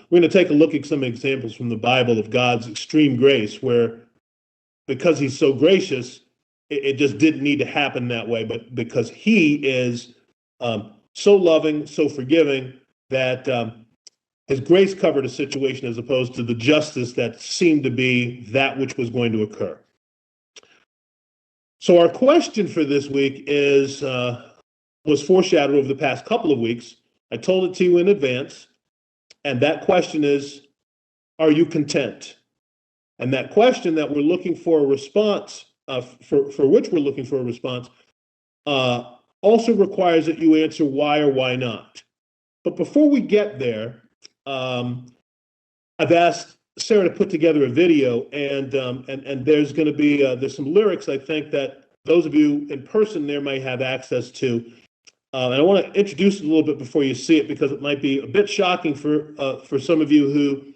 we're going to take a look at some examples from the Bible of God's extreme grace, where because he's so gracious, it just didn't need to happen that way. But because he is so loving, so forgiving, that his grace covered a situation as opposed to the justice that seemed to be that which was going to occur. So our question for this week was foreshadowed over the past couple of weeks. I told it to you in advance, and that question is, are you content? And that question that we're looking for a response, for which we're looking for a response, also requires that you answer why or why not. But before we get there, I've asked Sarah to put together a video, and there's going to be there's some lyrics I think that those of you in person there may have access to. And I want to introduce it a little bit before you see it, because it might be a bit shocking for some of you who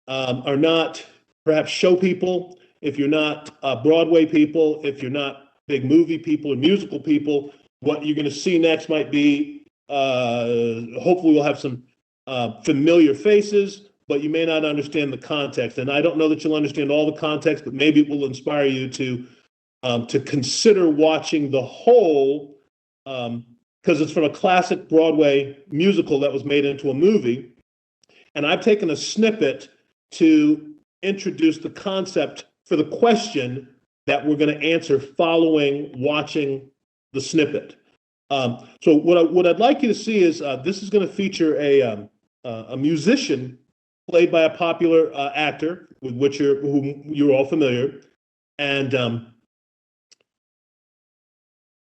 are not perhaps show people, if you're not Broadway people, if you're not big movie people or musical people. What you're going to see next might be, hopefully we'll have some familiar faces, but you may not understand the context. And I don't know that you'll understand all the context, but maybe it will inspire you to consider watching the whole, because it's from a classic Broadway musical that was made into a movie. And I've taken a snippet to introduce the concept for the question that we're going to answer following watching the snippet. So what I'd like you to see is this is going to feature a musician played by a popular actor with whom you're all familiar, and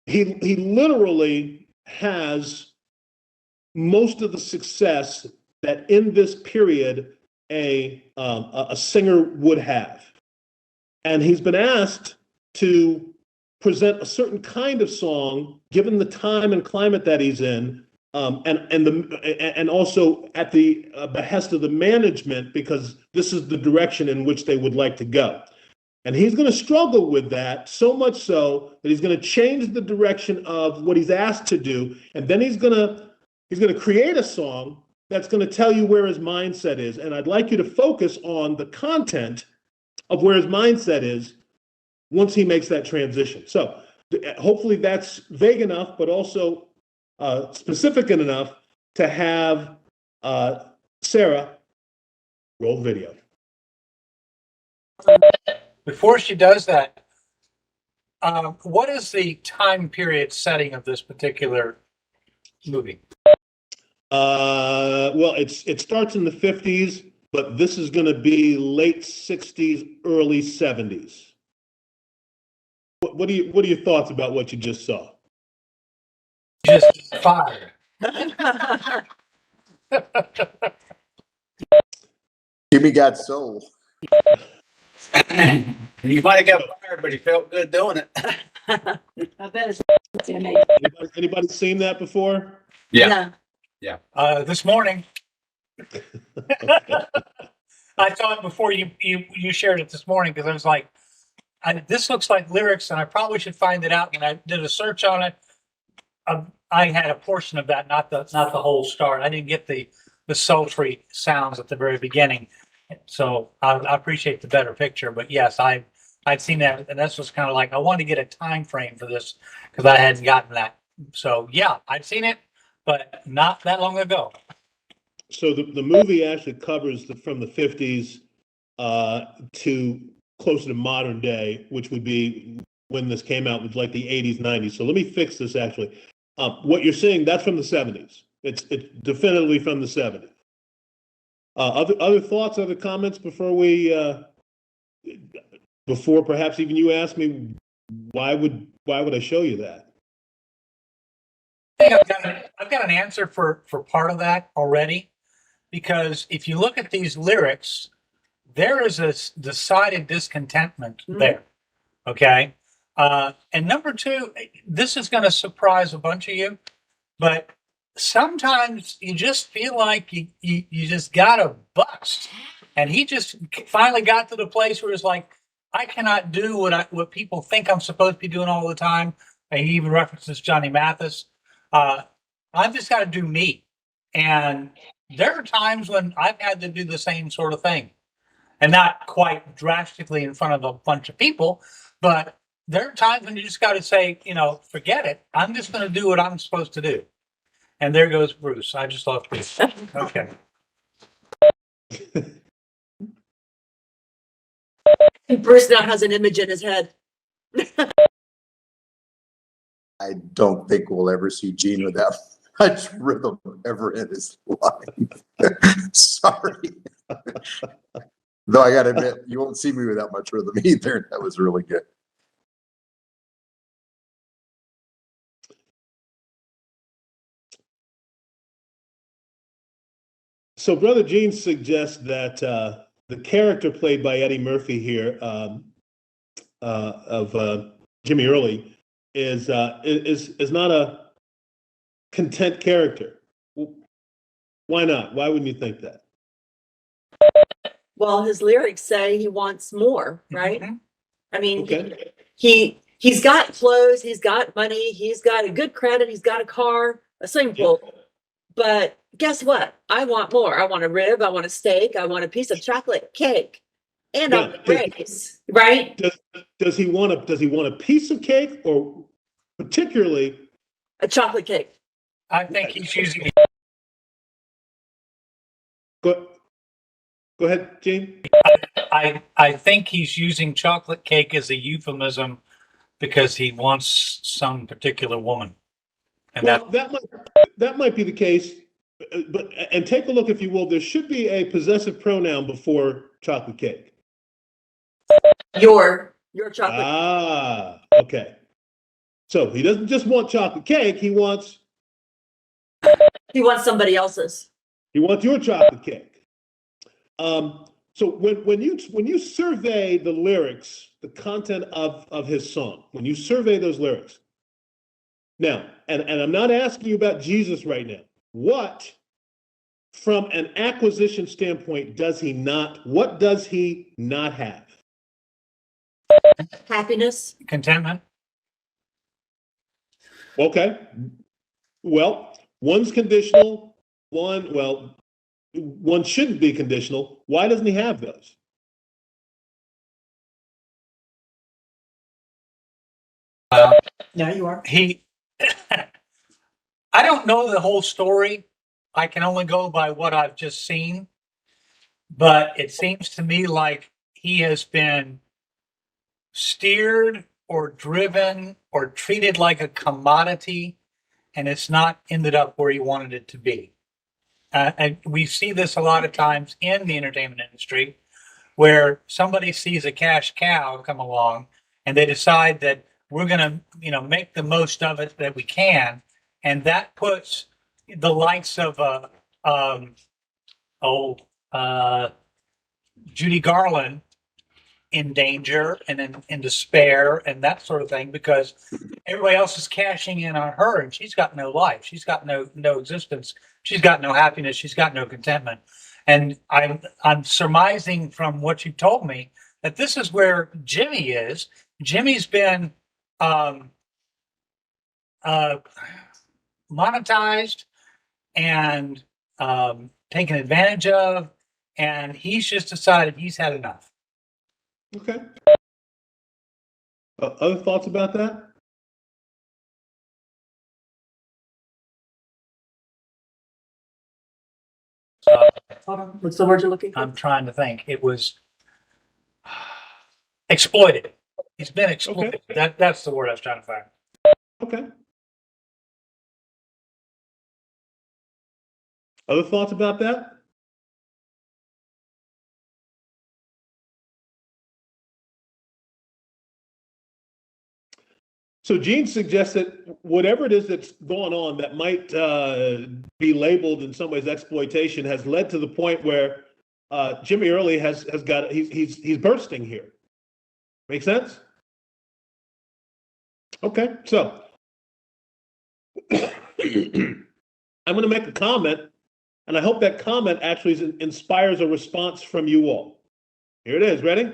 he literally has most of the success that in this period a singer would have, and he's been asked to present a certain kind of song given the time and climate that he's in, and also at the behest of the management, because this is the direction in which they would like to go. And he's going to struggle with that, so much so that he's going to change the direction of what he's asked to do, and then he's going to create a song that's going to tell you where his mindset is. And I'd like you to focus on the content of where his mindset is once he makes that transition. So hopefully that's vague enough, but also specific enough to have Sarah roll the video. Before she does that, what is the time period setting of this particular movie? Well, it starts in the 50s, but this is going to be late 60s, early 70s. What are your thoughts about what you just saw? Just fired. Jimmy got soul. You might have got fired, but he felt good doing it. I bet it's Anybody seen that before? yeah. This morning. I saw it before you shared it this morning, because I was like, this looks like lyrics, and I probably should find it out. When I did a search on it, I had a portion of that, not the whole start. I didn't get the sultry sounds at the very beginning, so I appreciate the better picture. But yes, I'd seen that, and this was kind of like I wanted to get a time frame for this because I hadn't gotten that. So yeah, I've seen it, but not that long ago. So the movie actually covers from the 50s to closer to modern day, which would be when this came out, was like the 80s, 90s. So let me fix this actually. What you're seeing, that's from the 70s. It's definitively from the 70s. Other thoughts, other comments before before perhaps even you ask me why would I show you that? I think I've got an answer for part of that already, because if you look at these lyrics, there is a decided discontentment there. Okay. And number two, this is going to surprise a bunch of you, but sometimes you just feel like you just got to bust. And he just finally got to the place where it's like, I cannot do what people think I'm supposed to be doing all the time. And he even references Johnny Mathis. I've just got to do me. And there are times when I've had to do the same sort of thing, and not quite drastically in front of a bunch of people, but there are times when you just got to say, forget it. I'm just going to do what I'm supposed to do. And there goes Bruce. I just lost Bruce. Okay. Bruce now has an image in his head. I don't think we'll ever see Gene with that much rhythm ever in his life. Sorry. Though I gotta admit, you won't see me with that much rhythm either. That was really good. So Brother Gene suggests that the character played by Eddie Murphy here of Jimmy Early is not a content character. Why not? Why wouldn't you think that? Well, his lyrics say he wants more, right? Mhm. I mean, Okay. he's got clothes, he's got money, he's got a good credit, he's got a car, a swimming pool. But guess what? I want more. I want a rib, I want a steak, I want a piece of chocolate cake, and Yeah. a raise, right? Does he want a piece of cake, or particularly A chocolate cake. I think he's using go ahead, Gene? I think he's using chocolate cake as a euphemism because he wants some particular woman. And Well, that might be the case, but and take a look, if you will. There should be a possessive pronoun before chocolate cake. Your chocolate. Ah, okay. So he doesn't just want chocolate cake. He wants somebody else's. your chocolate cake. So when you survey the lyrics, the content of his song, when you survey those lyrics, now, and I'm not asking you about Jesus right now. What, from an acquisition standpoint, what does he not have? Happiness. contentment. Okay. Well, one's conditional, one shouldn't be conditional. Why doesn't he have those? Yeah, you are. I don't know the whole story. I can only go by what I've just seen. But it seems to me like he has been steered or driven or treated like a commodity, and it's not ended up where he wanted it to be. And we see this a lot of times in the entertainment industry, where somebody sees a cash cow come along and they decide that we're going to, make the most of it that we can, and that puts the likes of Judy Garland in danger and in despair and that sort of thing, because everybody else is cashing in on her and she's got no life, she's got no existence, she's got no happiness, she's got no contentment. And I'm surmising from what you told me that this is where Jimmy is. Jimmy's been monetized and taken advantage of, and he's just decided he's had enough. Okay. Other thoughts about that? Hold on. What's the word you're looking for? I'm trying to think. It was exploited. He's been exploited. Okay. That's the word I was trying to find. Okay. Other thoughts about that? So Gene suggests that whatever it is that's going on that might be labeled in some ways exploitation has led to the point where Jimmy Early has got he's bursting here. Make sense? Okay, so I'm going to make a comment, and I hope that comment actually inspires a response from you all. Here it is. Ready?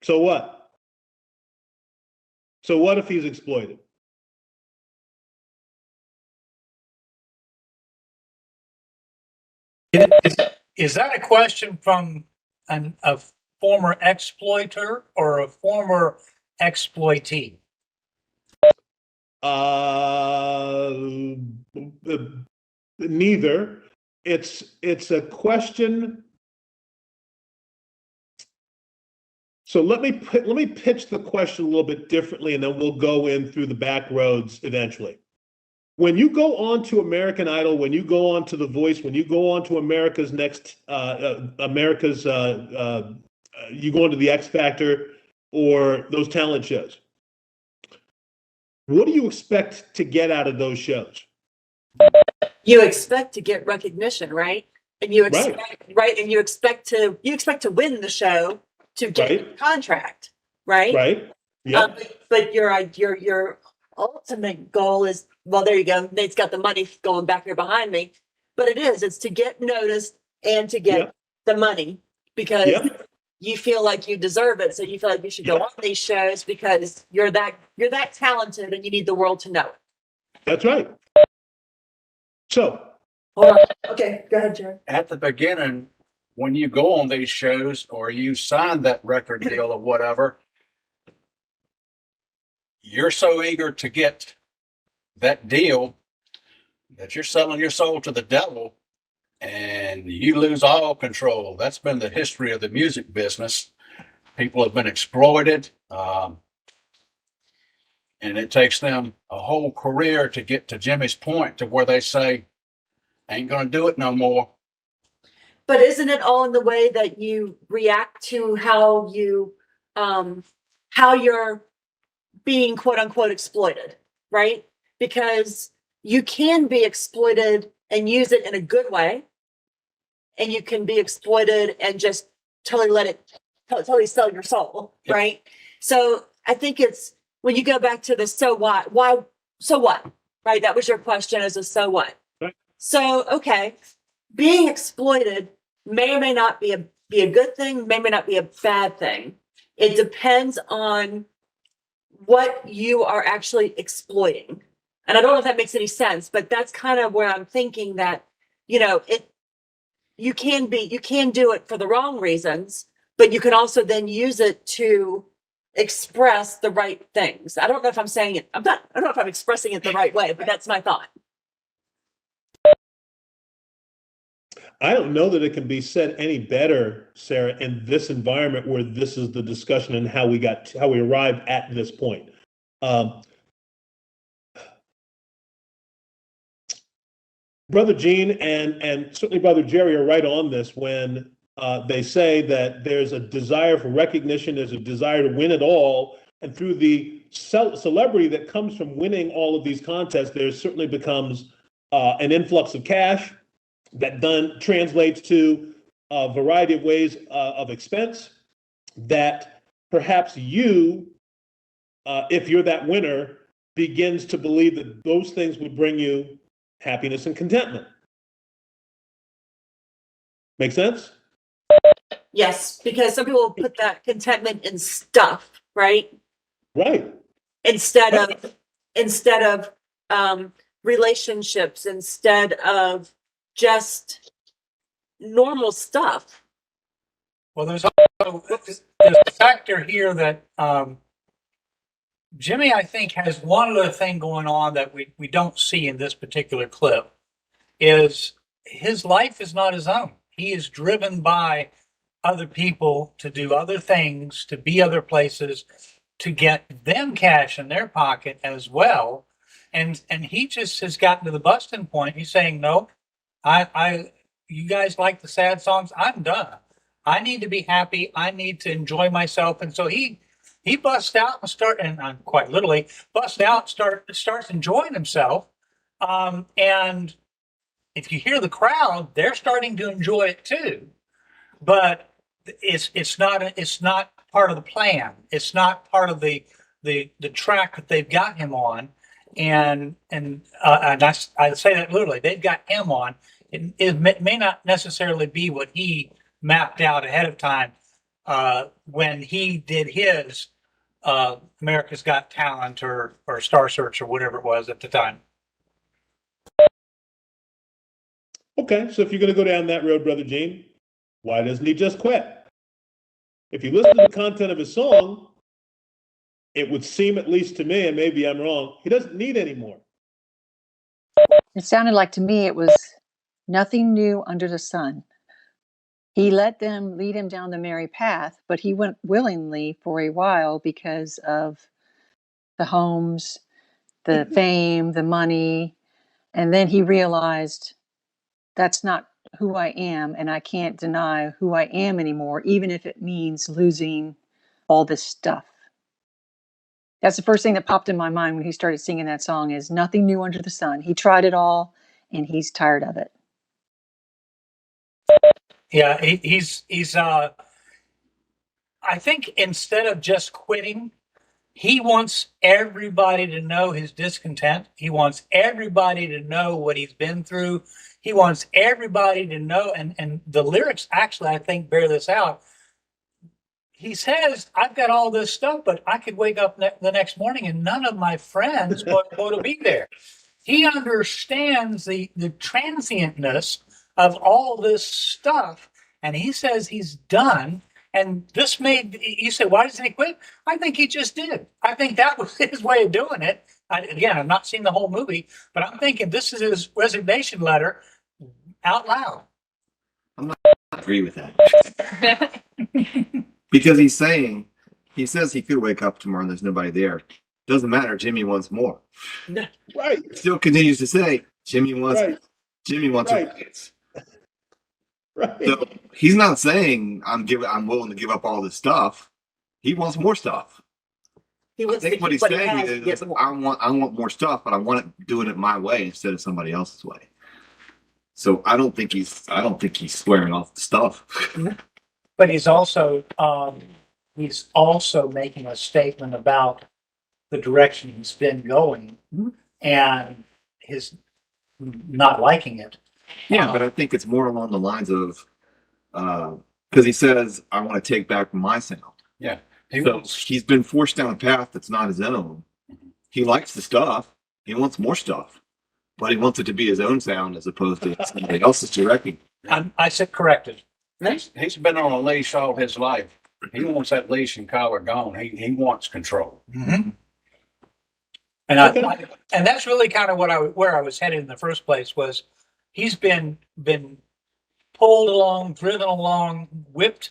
So what? So what if he's exploited? Is that a question from a former exploiter or a former exploitee? Neither. It's a question. So let me pitch the question a little bit differently, and then we'll go in through the back roads eventually. When you go on to American Idol, when you go on to The Voice, when you go on to America's Next, you go into the X Factor or those talent shows, what do you expect to get out of those shows? You expect to get recognition, right? And you Right. expect, right? And you expect to win the show to get Right. a contract, right? Right? Yeah. But your ultimate goal is, well, there you go. Nate's got the money going back here behind me. But it's to get noticed and to get Yeah. the money because Yeah. you feel like you deserve it. So you feel like you should go Yeah. on these shows because you're that talented and you need the world to know it. That's right. So, Hold on. Okay, go ahead, Jared. At the beginning, when you go on these shows or you sign that record deal or whatever, you're so eager to get that deal that you're selling your soul to the devil and you lose all control. That's been the history of the music business. People have been exploited, and it takes them a whole career to get to Jimmy's point to where they say, ain't going to do it no more. But isn't it all in the way that you react to how you're being quote unquote exploited, right? Because you can be exploited and use it in a good way, and you can be exploited and just totally sell your soul, Yep. right? So I think it's when you go back to the so what, why, so what, right? That was your question as a so what. Right. So, okay, being exploited may or may not be a good thing, may or may not be a bad thing. It depends on what you are actually exploiting. And I don't know if that makes any sense, but that's kind of where I'm thinking that, you can do it for the wrong reasons, but you can also then use it to express the right things. I don't know if I'm saying it. I don't know if I'm expressing it the right way, but that's my thought. I don't know that it can be said any better, Sarah, in this environment where this is the discussion and how we arrived at this point. Brother Gene and certainly Brother Jerry are right on this when they say that there's a desire for recognition, there's a desire to win it all, and through the celebrity that comes from winning all of these contests, there certainly becomes an influx of cash that then translates to a variety of ways of expense that perhaps you, if you're that winner, begins to believe that those things would bring you happiness and contentment. Make sense? Yes, because some people put that contentment in stuff, right? Right. Instead of relationships, instead of just normal stuff. Well, there's a factor here that Jimmy, I think, has one other thing going on that we don't see in this particular clip, is his life is not his own. He is driven by other people to do other things, to be other places, to get them cash in their pocket as well. And he just has gotten to the busting point. He's saying, no, you guys like the sad songs? I'm done. I need to be happy. I need to enjoy myself. And so he busts out and quite literally busts out, starts enjoying himself. And if you hear the crowd, they're starting to enjoy it too. But it's not part of the plan. It's not part of the track that they've got him on. And I say that literally, they've got him on. It may not necessarily be what he mapped out ahead of time when he did his America's Got Talent or Star Search or whatever it was at the time. Okay, so if you're going to go down that road, Brother Gene, why doesn't he just quit? If you listen to the content of his song, it would seem, at least to me, and maybe I'm wrong, he doesn't need any more. It sounded like to me it was nothing new under the sun. He let them lead him down the merry path, but he went willingly for a while because of the homes, the fame, the money. And then he realized that's not who I am, and I can't deny who I am anymore, even if it means losing all this stuff. That's the first thing that popped in my mind when he started singing that song is nothing new under the sun. He tried it all and he's tired of it. Yeah, he's I think instead of just quitting, he wants everybody to know his discontent. He wants everybody to know what he's been through. He wants everybody to know, and the lyrics actually, I think, bear this out. He says, I've got all this stuff, but I could wake up the next morning and none of my friends will be there. He understands the transientness of all this stuff, and he says he's done. And this made, you say, why doesn't he quit? I think he just did. I think that was his way of doing it. Again, I've not seen the whole movie, but I'm thinking this is his resignation letter out loud. Agree with that. Because he says he could wake up tomorrow and there's nobody there. Doesn't matter. Jimmy wants more. Right. Still continues to say Jimmy wants Right. a raise. Right. So he's not saying I'm willing to give up all this stuff. He wants more stuff. He I wants to think what keep he's what he saying has and is get more. I want more stuff, but I want it doing it my way instead of somebody else's way. So I don't think he's swearing off the stuff. But he's also making a statement about the direction he's been going and his not liking it. Yeah, but I think it's more along the lines of because he says I want to take back my sound. Yeah. So he's been forced down a path that's not his own. He likes the stuff. He wants more stuff, but he wants it to be his own sound as opposed to somebody else's directing. I said corrected. He's been on a leash all his life. He wants that leash and collar gone. He wants control. Mm-hmm. And that's really kind of where I was headed in the first place was he's been pulled along, driven along, whipped,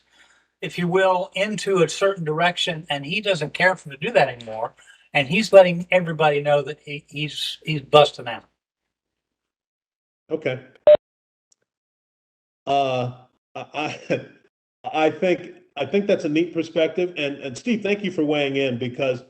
if you will, into a certain direction, and he doesn't care to do that anymore. And he's letting everybody know that he's busting out. Okay. I think that's a neat perspective, and Steve, thank you for weighing in because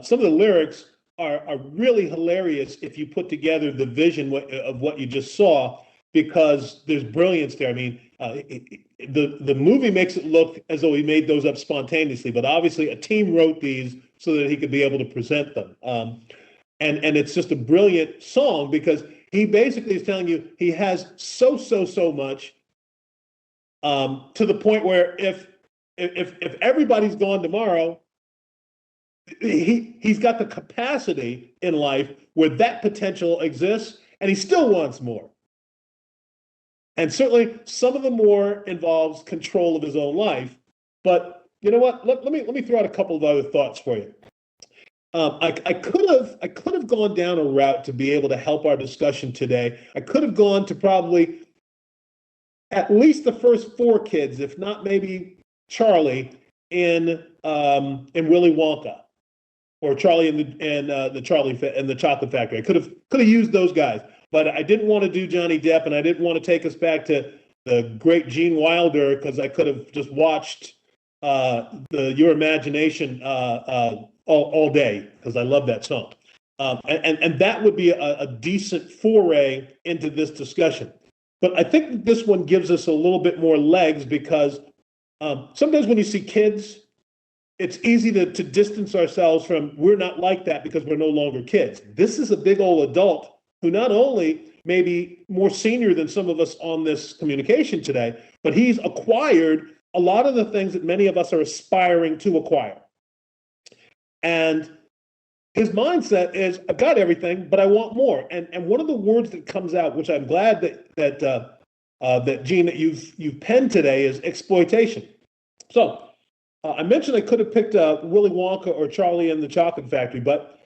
some of the lyrics are really hilarious if you put together the vision of what you just saw, because there's brilliance there. I mean, the movie makes it look as though he made those up spontaneously, but obviously a team wrote these so that he could be able to present them. And it's just a brilliant song because he basically is telling you he has so much to the point where if everybody's gone tomorrow, he's got the capacity in life where that potential exists, and he still wants more. And certainly some of the more involves control of his own life. But you know what? Let me throw out a couple of other thoughts for you. I could have gone down a route to be able to help our discussion today. I could have gone to probably at least the first four kids, if not maybe Charlie in Willy Wonka, or Charlie in the Chocolate Factory. I could have used those guys, but I didn't want to do Johnny Depp, and I didn't want to take us back to the great Gene Wilder because I could have just watched Your Imagination all day because I love that song, and that would be a decent foray into this discussion. But I think that this one gives us a little bit more legs because sometimes when you see kids, it's easy to distance ourselves from, we're not like that because we're no longer kids. This is a big old adult who not only may be more senior than some of us on this communication today, but he's acquired a lot of the things that many of us are aspiring to acquire. And his mindset is, I've got everything, but I want more. And one of the words that comes out, which I'm glad that that Gene, that you've penned today is exploitation. So I mentioned I could have picked Willy Wonka or Charlie and the Chocolate Factory, but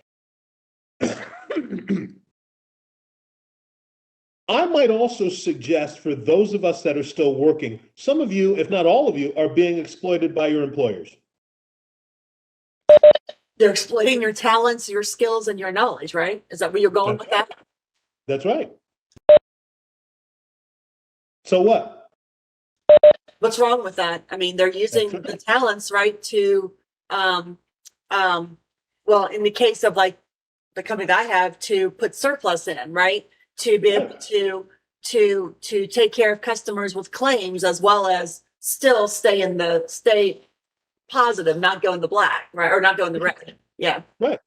I might also suggest for those of us that are still working, some of you, if not all of you, are being exploited by your employers. They're exploiting your talents, your skills, and your knowledge, right? Is that where you're going with that? That's right. So what? What's wrong with that? I mean, they're using That's right. the talents, right, to, well, in the case of like the company that I have, to put surplus in, right? To be able to take care of customers with claims, as well as still stay positive, not go in the black, right? Or not go in the red. Yeah. Right.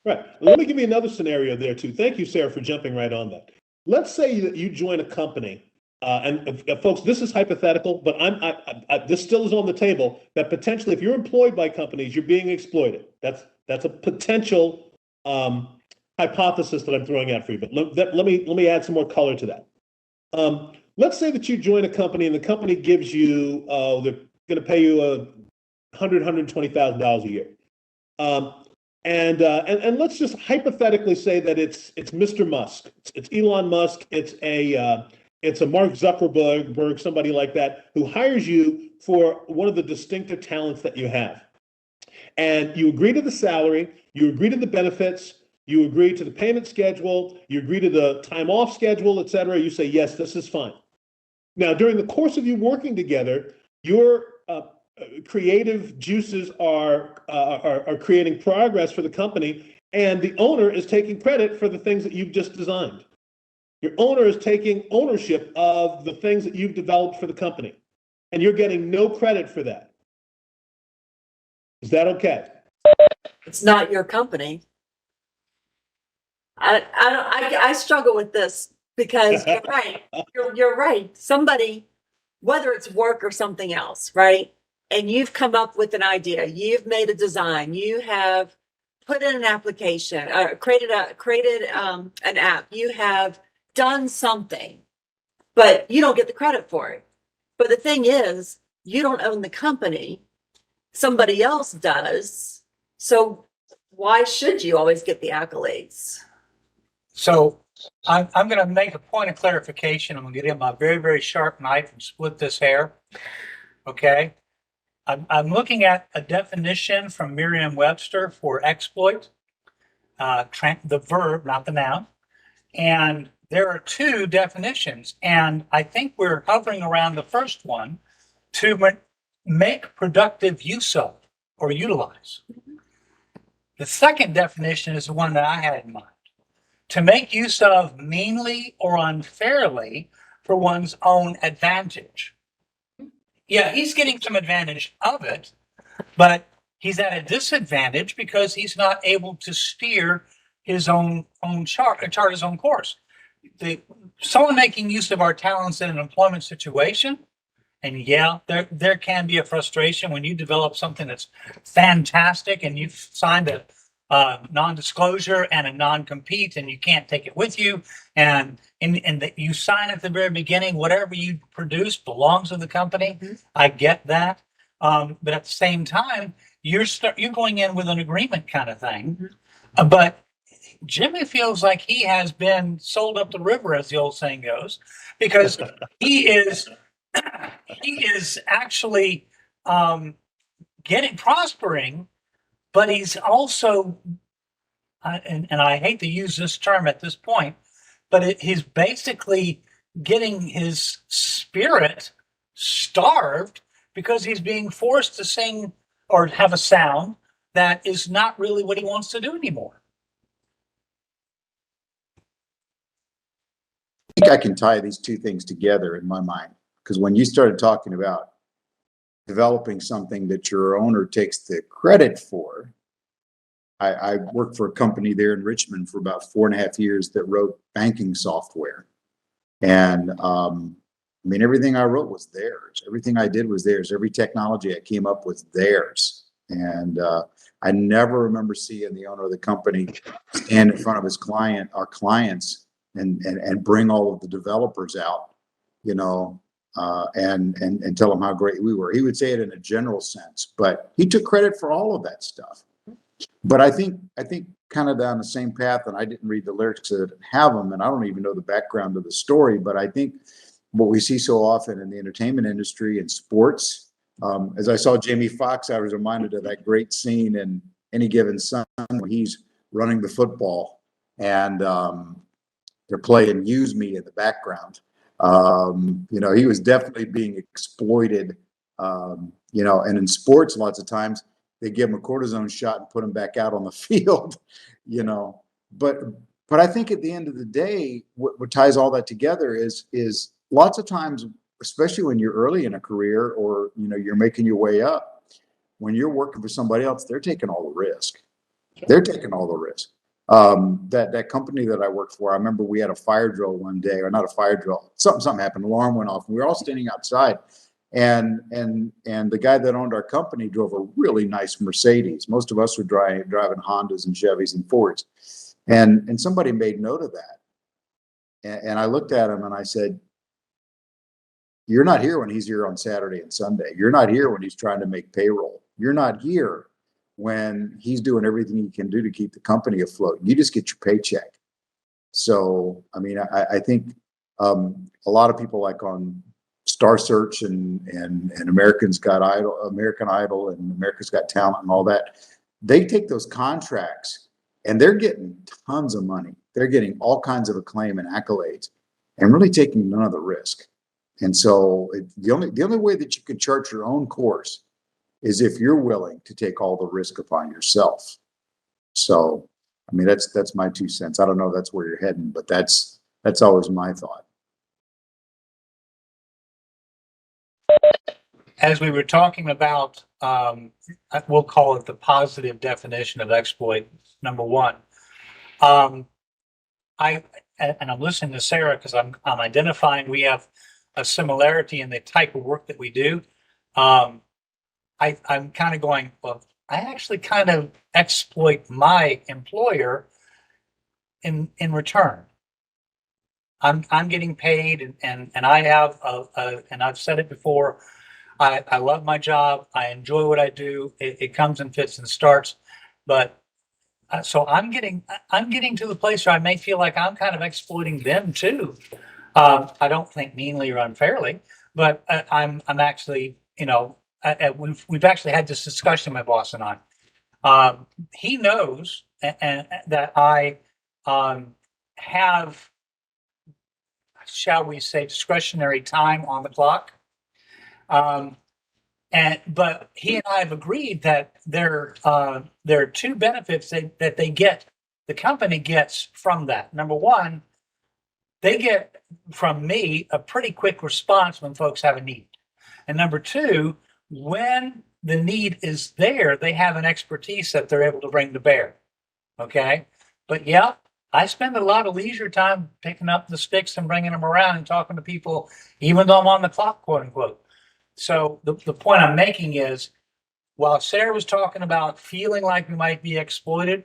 Right. Let me give you another scenario there too. Thank you, Sarah, for jumping right on that. Let's say that you join a company, and folks, this is hypothetical, but this still is on the table, that potentially, if you're employed by companies, you're being exploited. That's a potential hypothesis that I'm throwing out for you. But let me add some more color to that. Let's say that you join a company and the company gives you, they're going to pay you $120,000 a year. And let's just hypothetically say that it's Mr. Musk, it's Elon Musk, it's a Mark Zuckerberg, somebody like that, who hires you for one of the distinctive talents that you have. And you agree to the salary, you agree to the benefits, you agree to the payment schedule, you agree to the time off schedule, et cetera. You say, yes, this is fine. Now, during the course of you working together, your creative juices are creating progress for the company, and the owner is taking credit for the things that you've just designed. Your owner is taking ownership of the things that you've developed for the company, and you're getting no credit for that. Is that okay? It's not your company. I struggle with this because you're right. You're right. Somebody, whether it's work or something else, right? And you've come up with an idea, you've made a design, you have put in an application, created an app, you have done something, but you don't get the credit for it. But the thing is, you don't own the company, somebody else does. So why should you always get the accolades? So I'm going to make a point of clarification. I'm going to get in my very, very sharp knife and split this hair. Okay. I'm looking at a definition from Merriam-Webster for exploit, the verb, not the noun. And there are two definitions. And I think we're hovering around the first one, to make productive use of or utilize. The second definition is the one that I had in mind. To make use of meanly or unfairly for one's own advantage. Yeah, he's getting some advantage of it, but he's at a disadvantage because he's not able to steer his own chart his own course. Someone making use of our talents in an employment situation, and yeah, there can be a frustration when you develop something that's fantastic and you've signed a non-disclosure and a non-compete, and you can't take it with you, and that you sign at the very beginning, whatever you produce belongs to the company. Mm-hmm. I get that, but at the same time, you're going in with an agreement kind of thing. Mm-hmm. But Jimmy feels like he has been sold up the river, as the old saying goes, because he is actually prospering. But he's also, and I hate to use this term at this point, but he's basically getting his spirit starved because he's being forced to sing or have a sound that is not really what he wants to do anymore. I think I can tie these two things together in my mind, because when you started talking about developing something that your owner takes the credit for, I worked for a company there in Richmond for about 4.5 years that wrote banking software. And I mean, everything I wrote was theirs. Everything I did was theirs. Every technology I came up with theirs. And I never remember seeing the owner of the company stand in front of our clients and bring all of the developers out you know, and tell them how great we were. He would say it in a general sense, but he took credit for all of that stuff. But I think kind of down the same path, and I didn't read the lyrics, so I didn't have them, and I don't even know the background of the story, but I think what we see so often in the entertainment industry and sports, as I saw Jamie Foxx, I was reminded of that great scene in Any Given Sunday where he's running the football and they're playing Use Me in the background. You know, he was definitely being exploited, you know, and in sports, lots of times they give him a cortisone shot and put him back out on the field, you know. But I think at the end of the day, what ties all that together is lots of times, especially when you're early in a career or, you know, you're making your way up, when you're working for somebody else, they're taking all the risk. They're taking all the risk. That company that I worked for, I remember we had a fire drill one day, or not a fire drill. Something happened. Alarm went off, and we were all standing outside. And the guy that owned our company drove a really nice Mercedes. Most of us were driving Hondas and Chevys and Fords. And somebody made note of that. And I looked at him and I said, "You're not here when he's here on Saturday and Sunday. You're not here when he's trying to make payroll. You're not here when he's doing everything he can do to keep the company afloat. You just get your paycheck." So, I mean, I think a lot of people like on Star Search and American Idol and America's Got Talent and all that, they take those contracts and they're getting tons of money. They're getting all kinds of acclaim and accolades and really taking none of the risk. And so the only way that you can chart your own course is if you're willing to take all the risk upon yourself. So, I mean, that's my 2 cents. I don't know if that's where you're heading, but that's always my thought. As we were talking about, we'll call it the positive definition of exploit. Number one, I'm listening to Sarah because I'm identifying we have a similarity in the type of work that we do. I'm kind of going, well, I actually kind of exploit my employer in return. I'm getting paid and I have and I've said it before, I love my job. I enjoy what I do. It comes in fits and starts, but so I'm getting to the place where I may feel like I'm kind of exploiting them too. I don't think meanly or unfairly, but I'm actually, you know, we've actually had this discussion, my boss and I. He knows and that I have, shall we say, discretionary time on the clock. But he and I have agreed that there are two benefits that they get, the company gets from that. Number one, they get from me a pretty quick response when folks have a need. And number two, when the need is there, they have an expertise that they're able to bring to bear. Okay. But yeah, I spend a lot of leisure time picking up the sticks and bringing them around and talking to people, even though I'm on the clock, quote unquote. So the point I'm making is, while Sarah was talking about feeling like we might be exploited,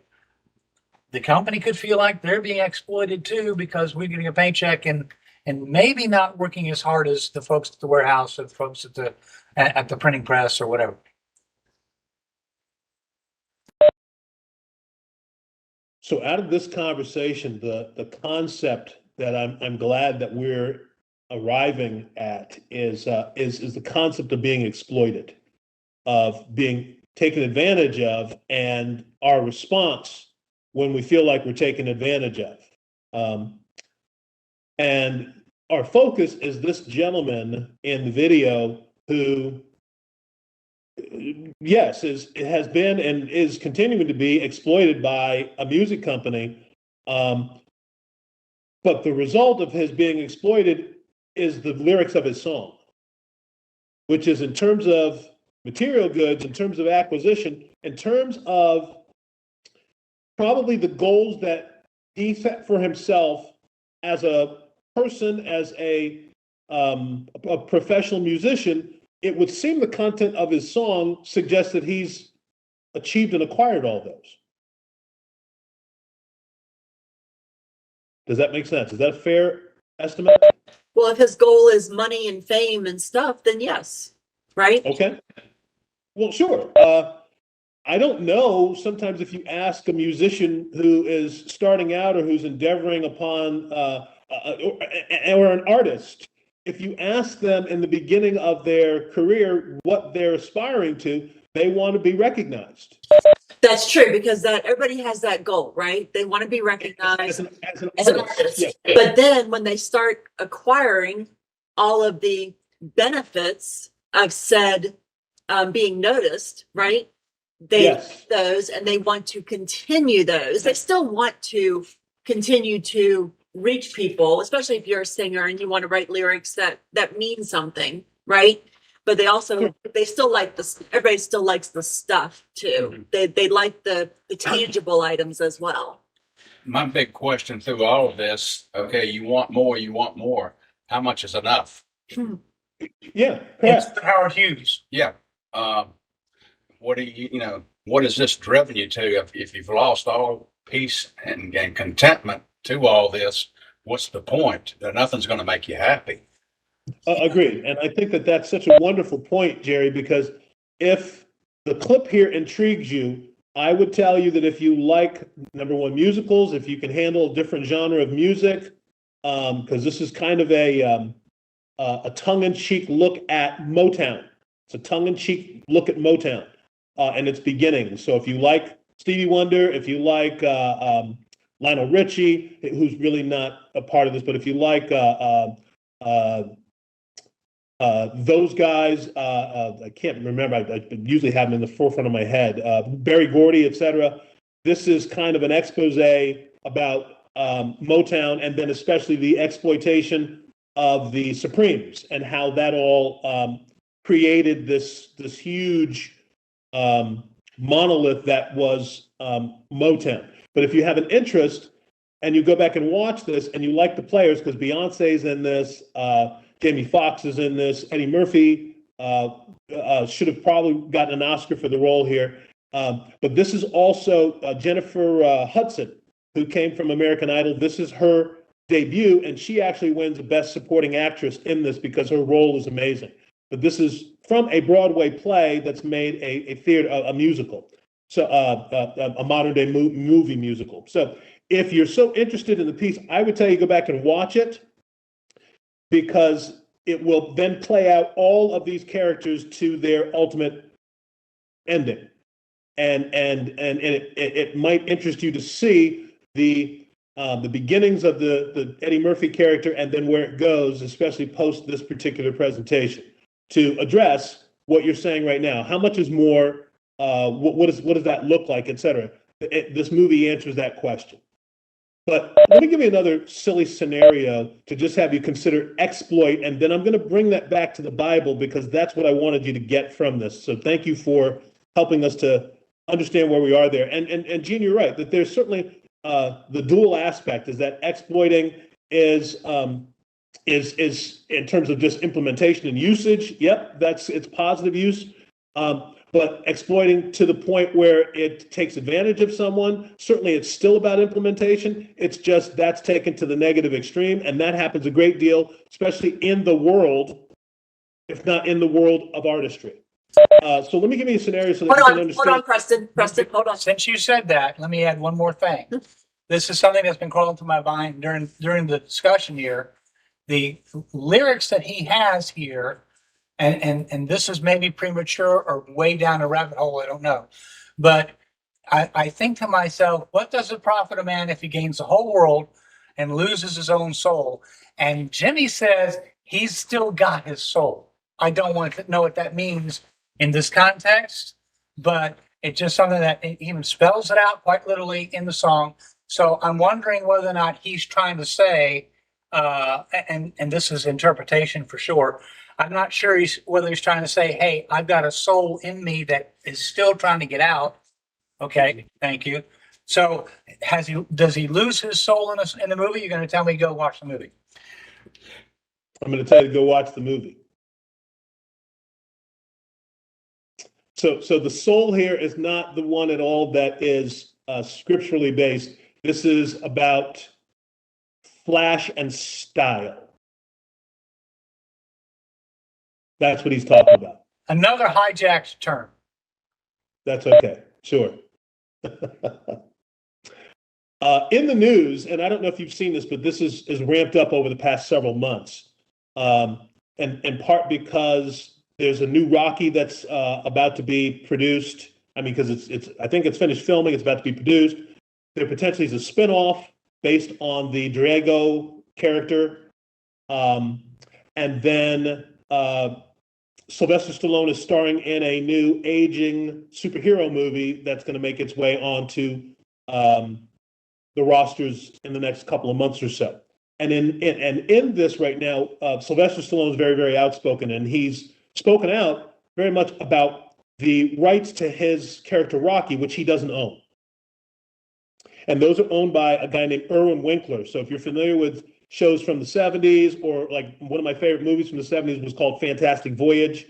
the company could feel like they're being exploited too because we're getting a paycheck and maybe not working as hard as the folks at the warehouse or the folks at the printing press or whatever. So out of this conversation, the concept that I'm glad that we're arriving at is the concept of being exploited, of being taken advantage of, and our response when we feel like we're taken advantage of. And our focus is this gentleman in the video who, yes, has been and is continuing to be exploited by a music company. But the result of his being exploited is the lyrics of his song, which is in terms of material goods, in terms of acquisition, in terms of probably the goals that he set for himself as a person, as a professional musician. It would seem the content of his song suggests that he's achieved and acquired all those. Does that make sense? Is that a fair estimate? Well, if his goal is money and fame and stuff, then yes, right? Okay. Well, sure. I don't know. Sometimes if you ask a musician who is starting out or who's endeavoring upon, or an artist, if you ask them in the beginning of their career what they're aspiring to, they want to be recognized. That's true because that everybody has that goal, right? They want to be As recognized as an artist. yes. Yeah. But then when they start acquiring all of the benefits of said being noticed, right? They Yes. those and they want to continue those. They still want to continue to reach people, especially if you're a singer and you want to write lyrics that mean something, right? But they also they still like this. Everybody still likes the stuff too. They like the tangible items as well. My big question through all of this, okay, you want more, you want more. How much is enough? Yeah. It's Correct. Howard Hughes. Yeah. What do you, what is this driven you to? If you've lost all peace and contentment to all this, what's the point? Nothing's going to make you happy. Agreed. And I think that that's such a wonderful point, Jerry, because if the clip here intrigues you, I would tell you that if you like, number one, musicals, if you can handle a different genre of music, because this is kind of a tongue-in-cheek look at Motown. It's a tongue-in-cheek look at Motown and its beginnings. So if you like Stevie Wonder, if you like Lionel Richie, who's really not a part of this, but if you like those guys, I can't remember. I usually have them in the forefront of my head. Berry Gordy, etc. This is kind of an expose about Motown, and then especially the exploitation of the Supremes and how that all created this huge monolith that was Motown. But if you have an interest and you go back and watch this and you like the players, because Beyonce's in this. Jamie Foxx is in this. Eddie Murphy should have probably gotten an Oscar for the role here. But this is also Jennifer Hudson, who came from American Idol. This is her debut, and she actually wins Best Supporting Actress in this because her role is amazing. But this is from a Broadway play that's made a musical, so a modern day movie musical. So if you're so interested in the piece, I would tell you go back and watch it, because it will then play out all of these characters to their ultimate ending. And it might interest you to see the beginnings of the Eddie Murphy character and then where it goes, especially post this particular presentation, to address what you're saying right now. How much is more? What does that look like, et cetera? This movie answers that question. But let me give you another silly scenario to just have you consider exploit, and then I'm going to bring that back to the Bible because that's what I wanted you to get from this. So thank you for helping us to understand where we are there. And Gene, you're right that there's certainly the dual aspect is that exploiting is in terms of just implementation and usage. Yep, it's positive use. But exploiting to the point where it takes advantage of someone, certainly it's still about implementation. It's just that's taken to the negative extreme. And that happens a great deal, especially in the world, if not in the world of artistry. So let me give you a scenario so that you can understand. Hold on, Preston, hold on. Since you said that, let me add one more thing. This is something that's been crawling to my mind during the discussion here. The lyrics that he has here, and this is maybe premature or way down a rabbit hole, I don't know. But I think to myself, what does it profit a man if he gains the whole world and loses his own soul? And Jimmy says he's still got his soul. I don't want to know what that means in this context, but it's just something that it even spells it out quite literally in the song. So I'm wondering whether or not he's trying to say, and this is interpretation for sure, I'm not sure whether he's trying to say, hey, I've got a soul in me that is still trying to get out. Okay, thank you. So does he lose his soul in the movie? You're going to tell me to go watch the movie. I'm going to tell you to go watch the movie. So the soul here is not the one at all that is scripturally based. This is about flash and style. That's what he's talking about. Another hijacked term. That's okay. Sure. In the news, and I don't know if you've seen this, but this is ramped up over the past several months, and in part because there's a new Rocky that's about to be produced. I mean, because it's I think it's finished filming. It's about to be produced. There potentially is a spinoff based on the Drago character, and then Sylvester Stallone is starring in a new aging superhero movie that's going to make its way onto the rosters in the next couple of months or so. And in this right now, Sylvester Stallone is very, very outspoken, and he's spoken out very much about the rights to his character Rocky, which he doesn't own. And those are owned by a guy named Irwin Winkler. So if you're familiar with shows from the 70s, or like one of my favorite movies from the 70s was called Fantastic Voyage,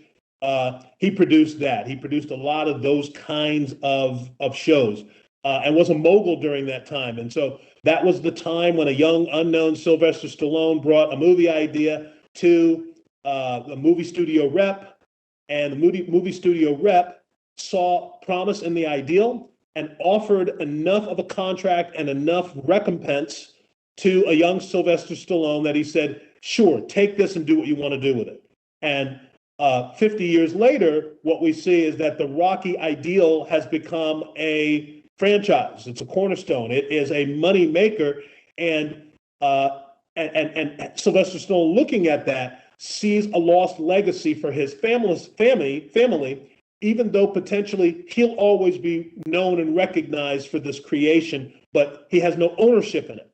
he produced that. He produced a lot of those kinds of shows, and was a mogul during that time. And so that was the time when a young, unknown Sylvester Stallone brought a movie idea to a movie studio rep, and the movie studio rep saw promise in the ideal and offered enough of a contract and enough recompense to a young Sylvester Stallone that he said, sure, take this and do what you want to do with it. And 50 years later, what we see is that the Rocky ideal has become a franchise. It's a cornerstone. It is a money maker. And Sylvester Stallone, looking at that, sees a lost legacy for his family, even though potentially he'll always be known and recognized for this creation, but he has no ownership in it.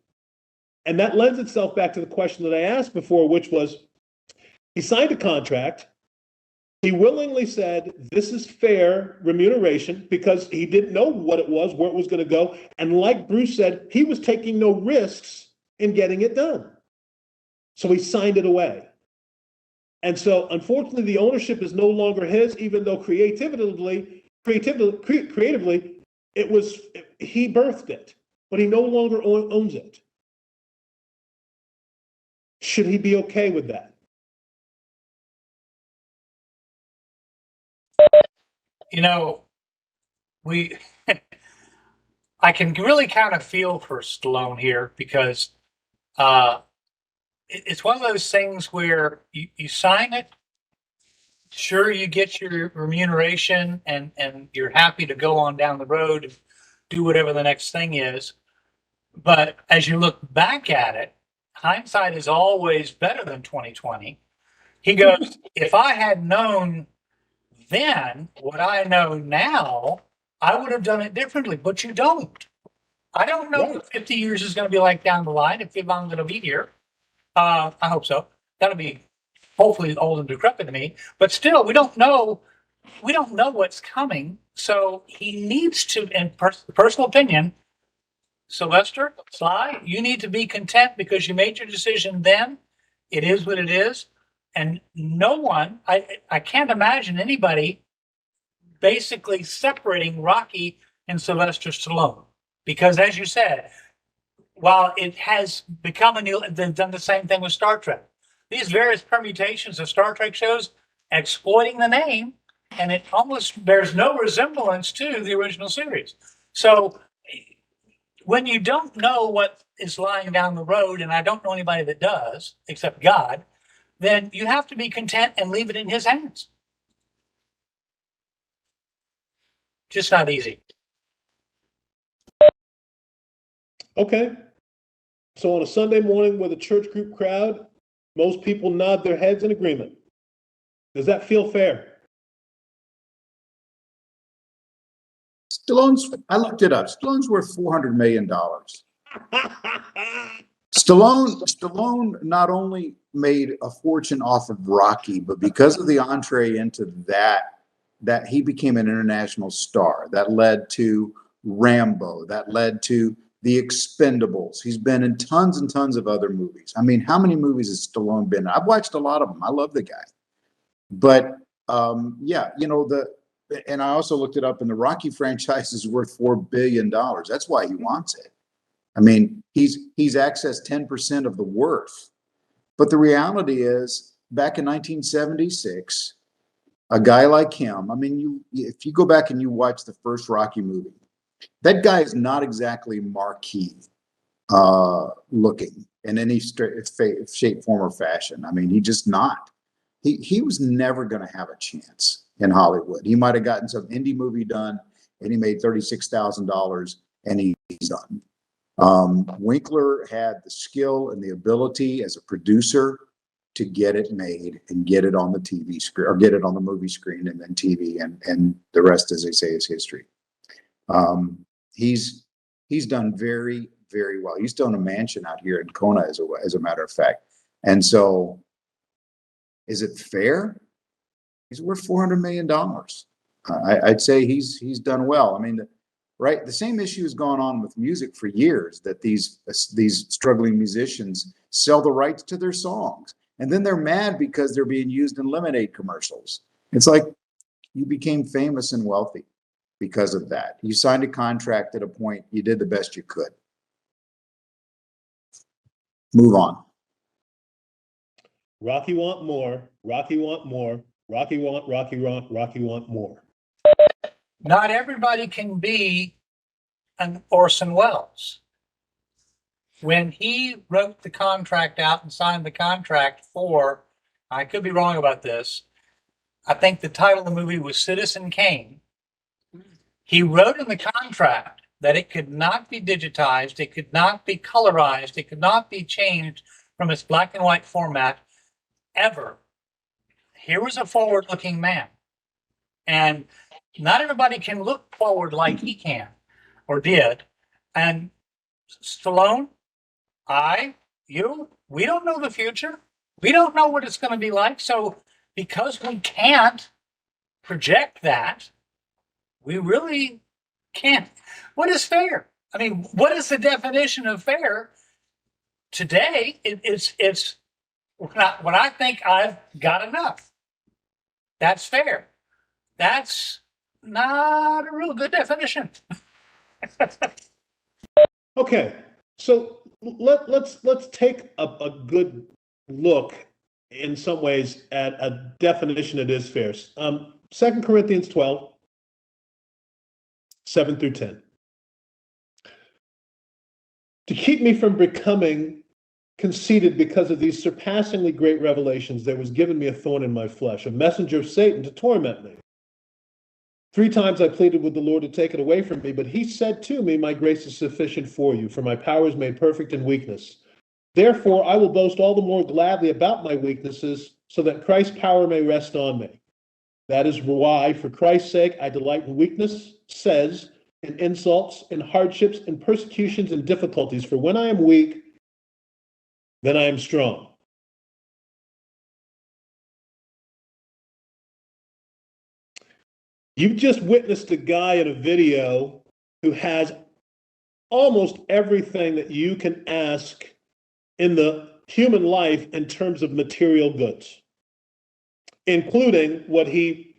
And that lends itself back to the question that I asked before, which was, he signed a contract. He willingly said, this is fair remuneration, because he didn't know what it was, where it was going to go. And like Bruce said, he was taking no risks in getting it done. So he signed it away. And so, unfortunately, the ownership is no longer his, even though creatively, it was, he birthed it, but he no longer owns it. Should he be okay with that? You know, I can really kind of feel for Stallone here, because it's one of those things where you sign it, sure, you get your remuneration, and you're happy to go on down the road and do whatever the next thing is. But as you look back at it, hindsight is always better than 2020. He goes, if I had known then what I know now, I would have done it differently, but you don't. I don't know what 50 years is going to be like down the line, if I'm going to be here. I hope so. That'll be hopefully old and decrepit to me, but still, we don't know what's coming. So he needs to, in personal opinion, Sylvester, Sly, you need to be content, because you made your decision then. It is what it is. And no one, I can't imagine anybody basically separating Rocky and Sylvester Stallone. Because as you said, while it has become they've done the same thing with Star Trek. These various permutations of Star Trek shows exploiting the name, and it almost bears no resemblance to the original series. So when you don't know what is lying down the road, and I don't know anybody that does, except God, then you have to be content and leave it in his hands. Just not easy. Okay. So on a Sunday morning with a church group crowd, most people nod their heads in agreement. Does that feel fair? I looked it up. Stallone's worth $400 million. Stallone not only made a fortune off of Rocky, but because of the entree into that he became an international star. That led to Rambo. That led to The Expendables. He's been in tons and tons of other movies. I mean, how many movies has Stallone been in? I've watched a lot of them. I love the guy. But yeah, and I also looked it up, and the Rocky franchise is worth $4 billion. That's why he wants it. I mean, he's accessed 10% of the worth. But the reality is, back in 1976, a guy like him, I mean, if you go back and you watch the first Rocky movie, that guy is not exactly marquee looking in any shape, form, or fashion. I mean, he just not. He was never going to have a chance in Hollywood. He might have gotten some indie movie done, and he made $36,000, and he's done. Winkler had the skill and the ability as a producer to get it made and get it on the TV screen, or get it on the movie screen, and then TV, and the rest, as they say, is history. He's done very, very well. He's done a mansion out here in Kona, as a matter of fact. And so, is it fair? He's worth $400 million. I'd say he's done well. I mean, right, the same issue has gone on with music for years, that these struggling musicians sell the rights to their songs, and then they're mad because they're being used in lemonade commercials. It's like, you became famous and wealthy because of that. You signed a contract at a point, you did the best you could. Move on. Rocky want more. Rocky want more. Rocky want more. Not everybody can be an Orson Welles. When he wrote the contract out and signed the contract for, I could be wrong about this, I think the title of the movie was Citizen Kane. He wrote in the contract that it could not be digitized, it could not be colorized, it could not be changed from its black and white format ever. Here was a forward-looking man. And not everybody can look forward like he can or did. And Stallone, we don't know the future. We don't know what it's going to be like. So because we can't project that, we really can't. What is fair? I mean, what is the definition of fair? Today, it's when I think I've got enough. That's fair. That's not a real good definition. Okay, so let's take a good look in some ways at a definition that is fair. 2 Corinthians 12, 7 through 10. To keep me from becoming conceited because of these surpassingly great revelations, there was given me a thorn in my flesh, a messenger of Satan to torment me. 3 times I pleaded with the Lord to take it away from me, but he said to me, my grace is sufficient for you, for my power is made perfect in weakness. Therefore, I will boast all the more gladly about my weaknesses, so that Christ's power may rest on me. That is why, for Christ's sake, I delight in weakness, says, in insults, in hardships, in persecutions, and difficulties. For when I am weak, then I am strong. You've just witnessed a guy in a video who has almost everything that you can ask in the human life in terms of material goods, including what he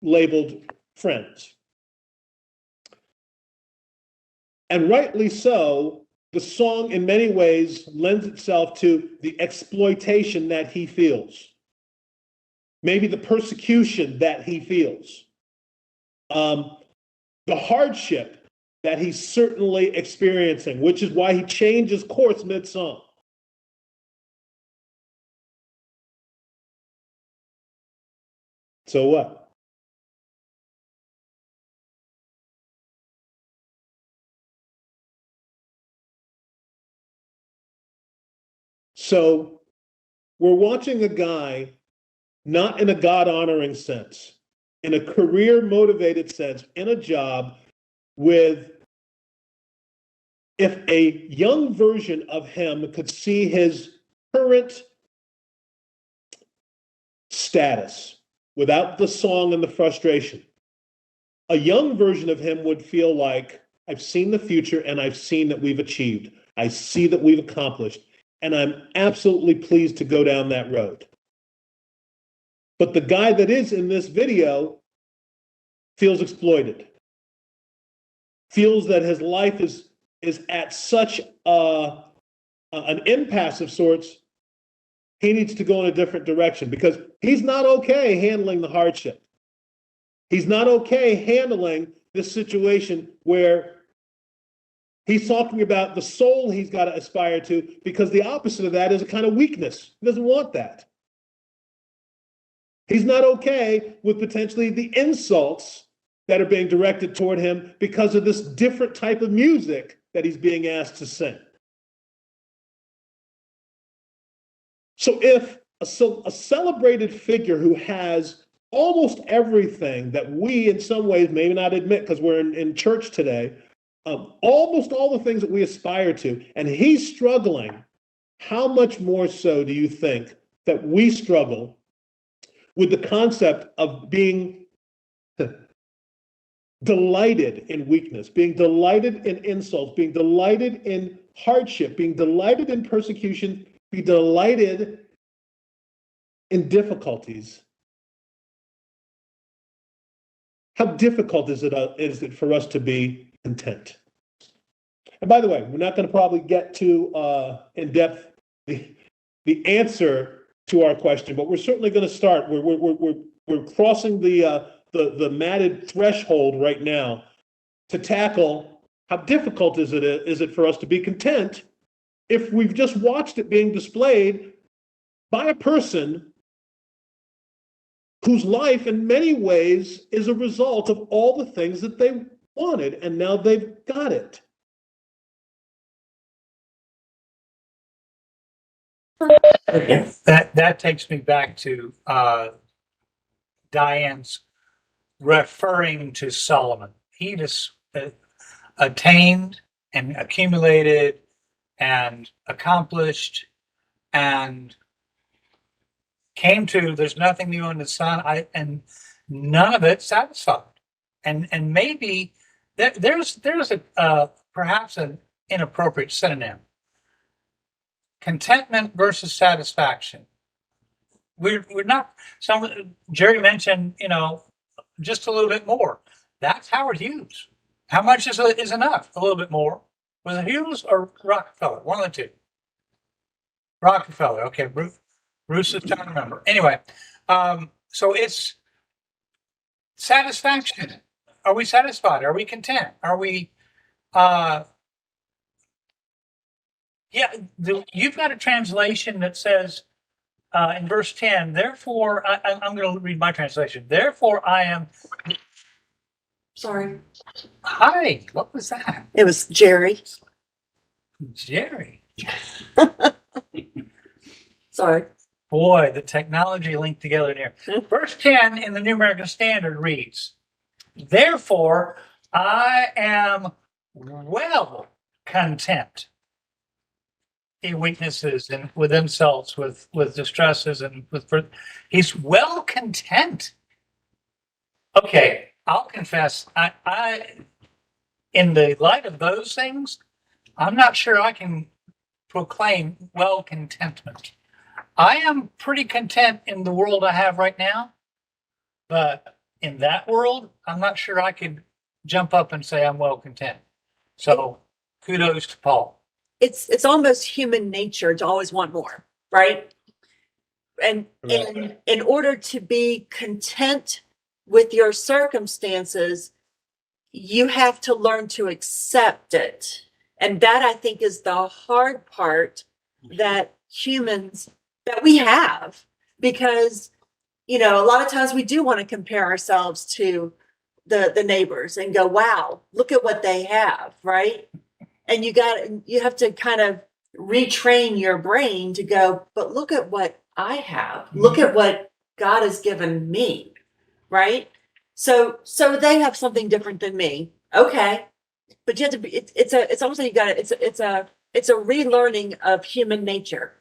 labeled friends. And rightly so, the song in many ways lends itself to the exploitation that he feels, maybe the persecution that he feels, the hardship that he's certainly experiencing, which is why he changes course mid-song. So what? So we're watching a guy, not in a God-honoring sense, in a career-motivated sense, in a job with, if a young version of him could see his current status without the song and the frustration, a young version of him would feel like, I've seen the future and I've seen that we've achieved. I see that we've accomplished, and I'm absolutely pleased to go down that road. But the guy that is in this video feels exploited, feels that his life is at such an impasse of sorts, he needs to go in a different direction because he's not okay handling the hardship. He's not okay handling this situation where he's talking about the soul he's got to aspire to, because the opposite of that is a kind of weakness. He doesn't want that. He's not okay with potentially the insults that are being directed toward him because of this different type of music that he's being asked to sing. So if a celebrated figure who has almost everything that we in some ways maybe not admit because we're in church today, almost all the things that we aspire to, and he's struggling, how much more so do you think that we struggle with the concept of being delighted in weakness, being delighted in insults, being delighted in hardship, being delighted in persecution, be delighted in difficulties? How difficult is it for us to be content? And by the way, we're not going to probably get to in depth the answer to our question, but we're certainly going to start. We're crossing the matted threshold right now to tackle how difficult is it for us to be content if we've just watched it being displayed by a person whose life in many ways is a result of all the things that they wanted, and now they've got it. That takes me back to Diane's referring to Solomon. He just attained and accumulated and accomplished and came to there's nothing new under the sun, and none of it satisfied. And maybe there's a perhaps an inappropriate synonym. Contentment versus satisfaction. We're not. Jerry mentioned, just a little bit more. That's Howard Hughes. How much is enough? A little bit more. Was it Hughes or Rockefeller? One of the two. Rockefeller. Okay, Bruce is trying to remember. Anyway, so it's satisfaction. Are we satisfied? Are we content? Are we? You've got a translation that says in verse 10, therefore, I'm going to read my translation. Therefore, I am. Sorry. Hi, what was that? It was Jerry. Jerry. Sorry. Boy, the technology linked together here. Verse 10 in the New American Standard reads, therefore, I am well content in weaknesses and with insults, with distresses, and he's well content. Okay, I'll confess, I in the light of those things, I'm not sure I can proclaim well contentment. I am pretty content in the world I have right now, but in that world, I'm not sure I could jump up and say I'm well content. So kudos to Paul. It's almost human nature to always want more, right? And in order to be content with your circumstances, you have to learn to accept it. And that, I think, is the hard part that we have, because, a lot of times we do want to compare ourselves to the neighbors and go, wow, look at what they have, right? And you have to kind of retrain your brain to go, but look at what I have. Look at what God has given me, right? So they have something different than me. Okay. But you have to be, it's almost like it's a relearning of human nature,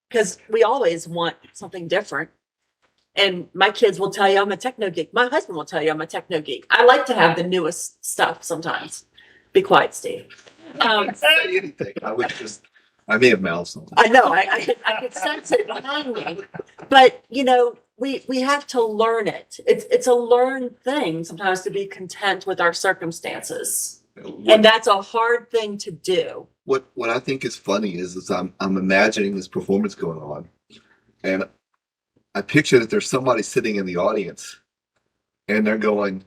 because we always want something different. And my kids will tell you I'm a techno geek. My husband will tell you I'm a techno geek. I like to have the newest stuff sometimes. Be quiet, Steve. Say anything. I may have mouthed something. I know. I could sense it behind me. But we have to learn it. It's a learned thing sometimes to be content with our circumstances, and that's a hard thing to do. What I think is funny is I'm imagining this performance going on, And I picture that there's somebody sitting in the audience and they're going,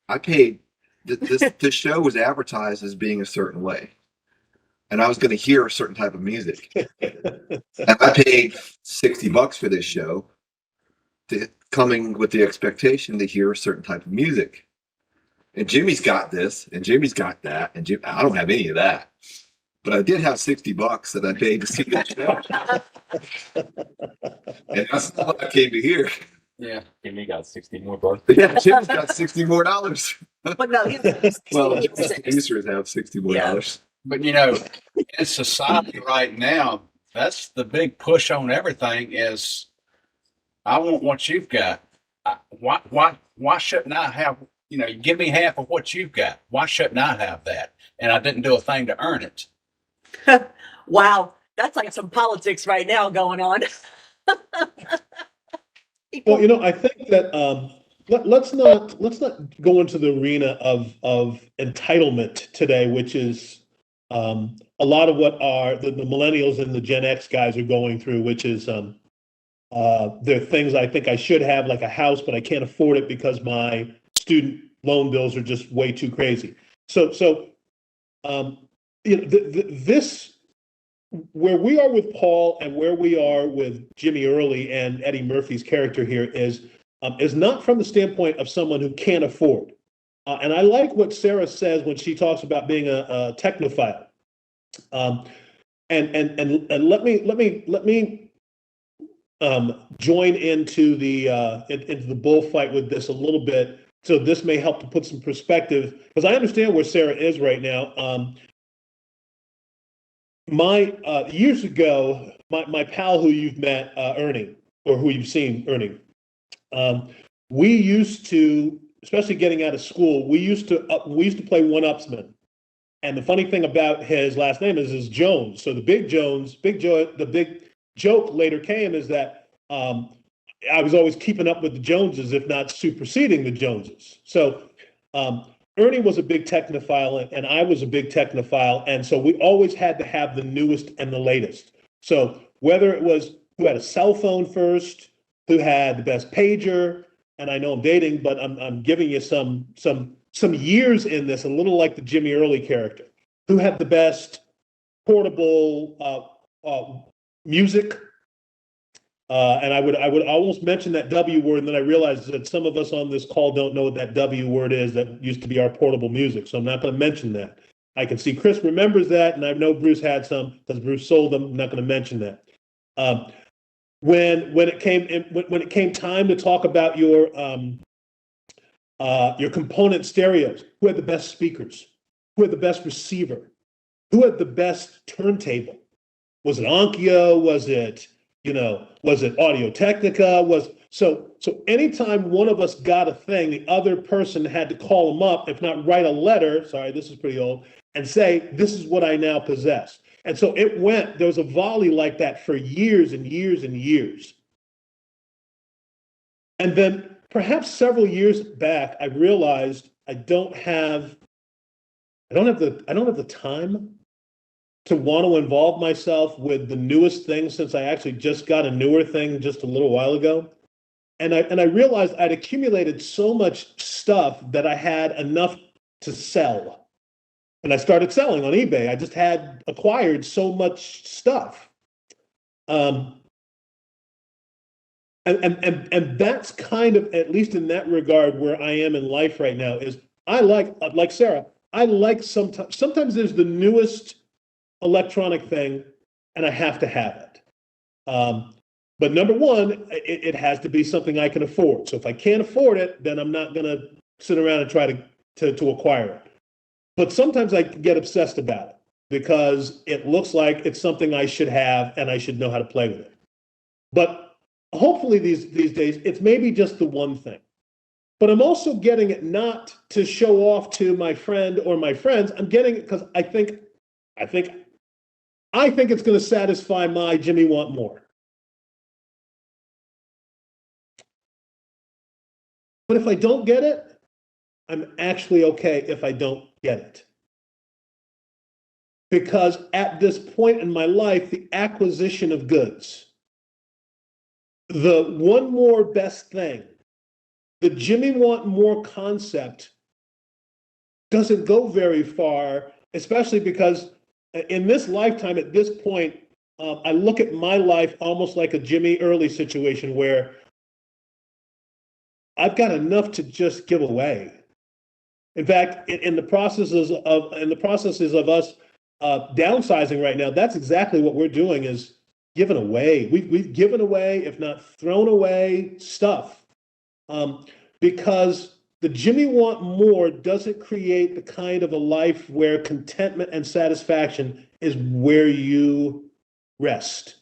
I paid, this show was advertised as being a certain way. And I was going to hear a certain type of music. And I paid $60 for this show, coming with the expectation to hear a certain type of music. And Jimmy's got this, and Jimmy's got that, and I don't have any of that. But I did have $60 that I paid to see that show. And that's not what I came to hear. Yeah. Jimmy got 60 more bucks. Yeah, Jimmy's got $60 more. But no, Well, he's producers have $60 more. But in society right now, that's the big push on everything is I want what you've got. Why shouldn't I have, give me half of what you've got. Why shouldn't I have that? And I didn't do a thing to earn it. Wow, that's like some politics right now going on. Well, I think that let's not go into the arena of entitlement today, which is a lot of what the millennials and the Gen X guys are going through, which is there are things I think I should have, like a house, but I can't afford it because my student loan bills are just way too crazy. So this where we are with Paul and where we are with Jimmy Early and Eddie Murphy's character here is not from the standpoint of someone who can't afford. And I like what Sarah says when she talks about being a technophile. And let me join into the bullfight with this a little bit. So this may help to put some perspective, because I understand where Sarah is right now. Years ago, my pal who you've met, Ernie, or who you've seen, Ernie, we used to, especially getting out of school, we used to play one-upsman. And the funny thing about his last name is Jones. So the big joke later came is that I was always keeping up with the Joneses, if not superseding the Joneses. So Ernie was a big technophile, and I was a big technophile, and so we always had to have the newest and the latest. So whether it was who had a cell phone first, who had the best pager, and I know I'm dating, but I'm giving you some years in this, a little like the Jimmy Early character, who had the best portable music. And I would almost mention that W word, and then I realized that some of us on this call don't know what that W word is that used to be our portable music. So I'm not going to mention that. I can see Chris remembers that, and I know Bruce had some because Bruce sold them. I'm not going to mention that. When it came time to talk about your component stereos, who had the best speakers, who had the best receiver, who had the best turntable? Was it Onkyo? Was it Audio Technica? So anytime one of us got a thing, the other person had to call them up, if not write a letter, sorry, this is pretty old, and say, this is what I now possess. And so there was a volley like that for years and years and years. And then perhaps several years back, I realized I don't have the time to want to involve myself with the newest thing, since I actually just got a newer thing just a little while ago. And I realized I'd accumulated so much stuff that I had enough to sell. And I started selling on eBay. I just had acquired so much stuff. And that's kind of, at least in that regard, where I am in life right now, is I like Sarah, I like sometimes there's the newest electronic thing and I have to have it. But number one, it has to be something I can afford. So if I can't afford it, then I'm not going to sit around and try to acquire it. But sometimes I get obsessed about it because it looks like it's something I should have and I should know how to play with it. But hopefully these days, it's maybe just the one thing. But I'm also getting it not to show off to my friend or my friends. I'm getting it because I think it's going to satisfy my Jimmy want more. But if I don't get it, I'm actually okay if I don't get it. because at this point in my life, the acquisition of goods, the one more best thing, the Jimmy Want More concept doesn't go very far, especially because in this lifetime, at this point, I look at my life almost like a Jimmy Early situation where I've got enough to just give away. In fact, in the processes of us downsizing right now, that's exactly what we're doing is giving away. We've given away, if not thrown away, stuff because the Jimmy Want More doesn't create the kind of a life where contentment and satisfaction is where you rest.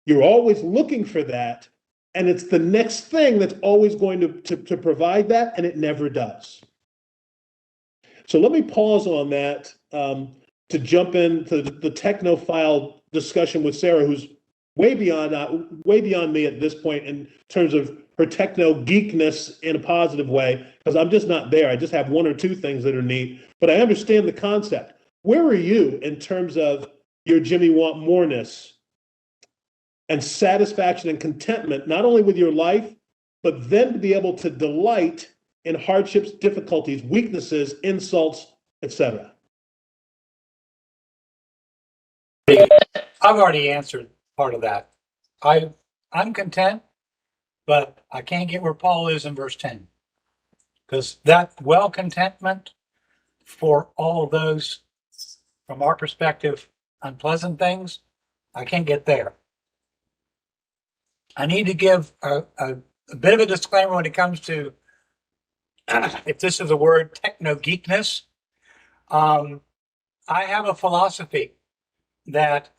You're always looking for that, and it's the next thing that's always going to provide that, and it never does. So let me pause on that to jump into the technophile discussion with Sarah, who's way beyond me at this point in terms of her techno geekness in a positive way, because I'm just not there. I just have one or two things that are neat, but I understand the concept. Where are you in terms of your Jimmy Want Moreness and satisfaction and contentment, not only with your life, but then to be able to delight in hardships, difficulties, weaknesses, insults, etc.? I've already answered part of that. I'm content, but I can't get where Paul is in verse 10. Because that well contentment for all of those, from our perspective, unpleasant things, I can't get there. I need to give a bit of a disclaimer when it comes to, if this is a word, techno geekness. I have a philosophy that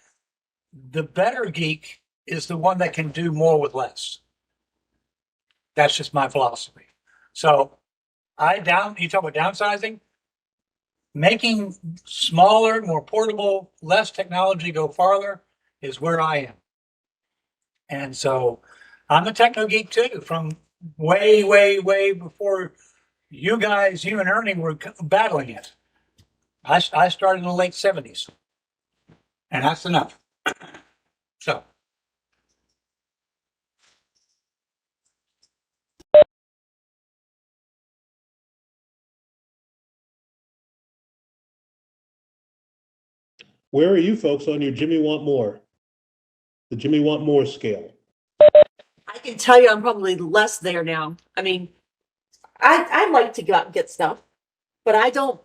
the better geek is the one that can do more with less. That's just my philosophy. So you talk about downsizing, making smaller, more portable, less technology go farther is where I am. And so I'm a techno geek too, from way, way, way before you guys, you and Ernie were battling it. I started in the late 70s, and that's enough. So. Where are you folks on your Jimmy Want More? The Jimmy Want More scale? I can tell you I'm probably less there now. I mean, I like to go out and get stuff, but I don't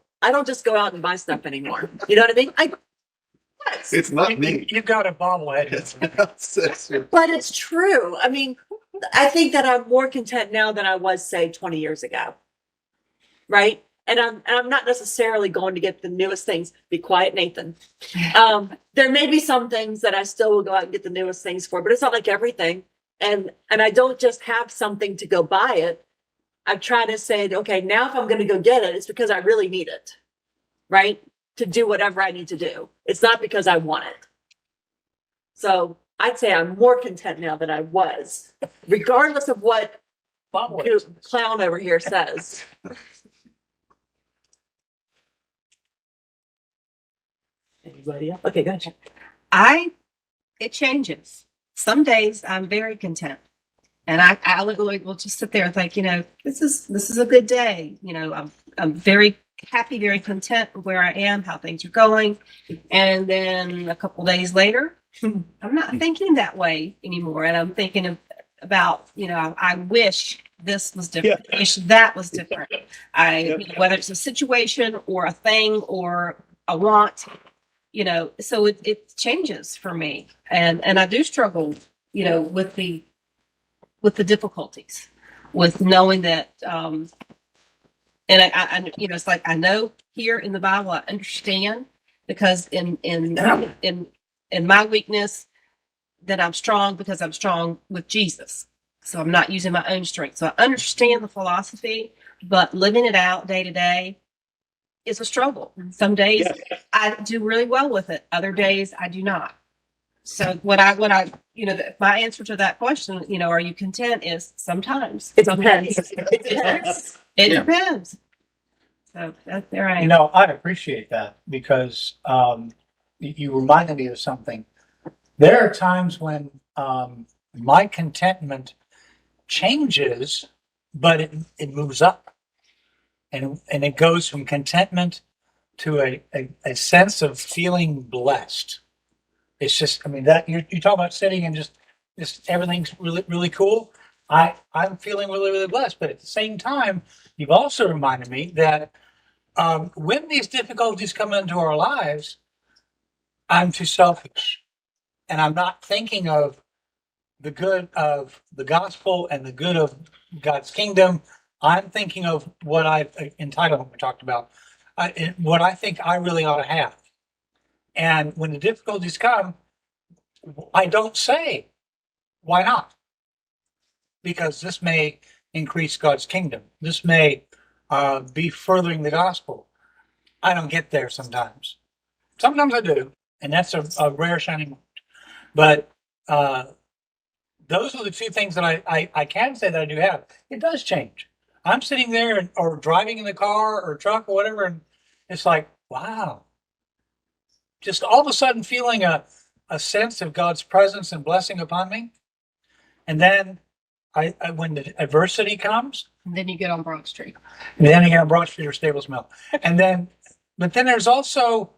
just go out and buy stuff anymore. You know what I mean? It's not me. You've got a bobblehead. But it's true. I mean, I think that I'm more content now than I was, say, 20 years ago. Right? And I'm not necessarily going to get the newest things. Be quiet, Nathan. There may be some things that I still will go out and get the newest things for, but it's not like everything. And I don't just have something to go buy it. I try to say, okay, now if I'm going to go get it, it's because I really need it, right? To do whatever I need to do. It's not because I want it. So I'd say I'm more content now than I was, regardless of what clown over here says. Anybody else? Okay, go ahead. It changes. Some days I'm very content. And I will just sit there and think, this is a good day. I'm very happy, very content with where I am, how things are going. And then a couple days later, I'm not thinking that way anymore. And I'm thinking about, I wish this was different. I wish that was different. Whether it's a situation or a thing or a want, so it changes for me. And I do struggle, with the difficulties, with knowing that, and I it's like, I know here in the Bible, I understand because in my weakness that I'm strong because I'm strong with Jesus. So I'm not using my own strength. So I understand the philosophy, but living it out day to day is a struggle. Some days I do really well with it. Other days I do not. So when I my answer to that question, are you content, is sometimes. It depends. It depends. It depends. So there I am. I appreciate that because you reminded me of something. There are times when my contentment changes, but it moves up, and it goes from contentment to a sense of feeling blessed. It's just, I mean, that you talk about sitting and just everything's really cool. I'm feeling really blessed, but at the same time, you've also reminded me that when these difficulties come into our lives, I'm too selfish, and I'm not thinking of the good of the gospel and the good of God's kingdom. I'm thinking of what entitlement we talked about, what I think I really ought to have. And when the difficulties come, I don't say, why not? Because this may increase God's kingdom. This may be furthering the gospel. I don't get there sometimes. Sometimes I do, and that's a rare shining moment. But those are the two things that I can say that I do have. It does change. I'm sitting there or driving in the car or truck or whatever, and it's like, wow. Just all of a sudden feeling a sense of God's presence and blessing upon me. And then when the adversity comes, And then you get on Broad Street. then again, Broad Street or Stables Mill. But then there's also,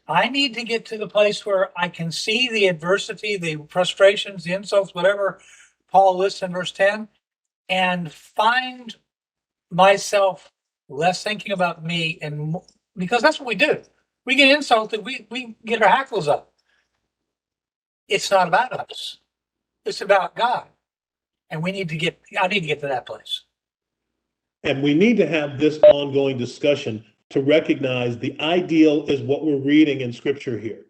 I need to get to the place where I can see the adversity, the frustrations, the insults, whatever Paul lists in verse 10, and find myself less thinking about me, and because that's what we do. We get insulted, we get our hackles up. It's not about us. It's about God. And I need to get to that place. And we need to have this ongoing discussion to recognize the ideal is what we're reading in scripture here.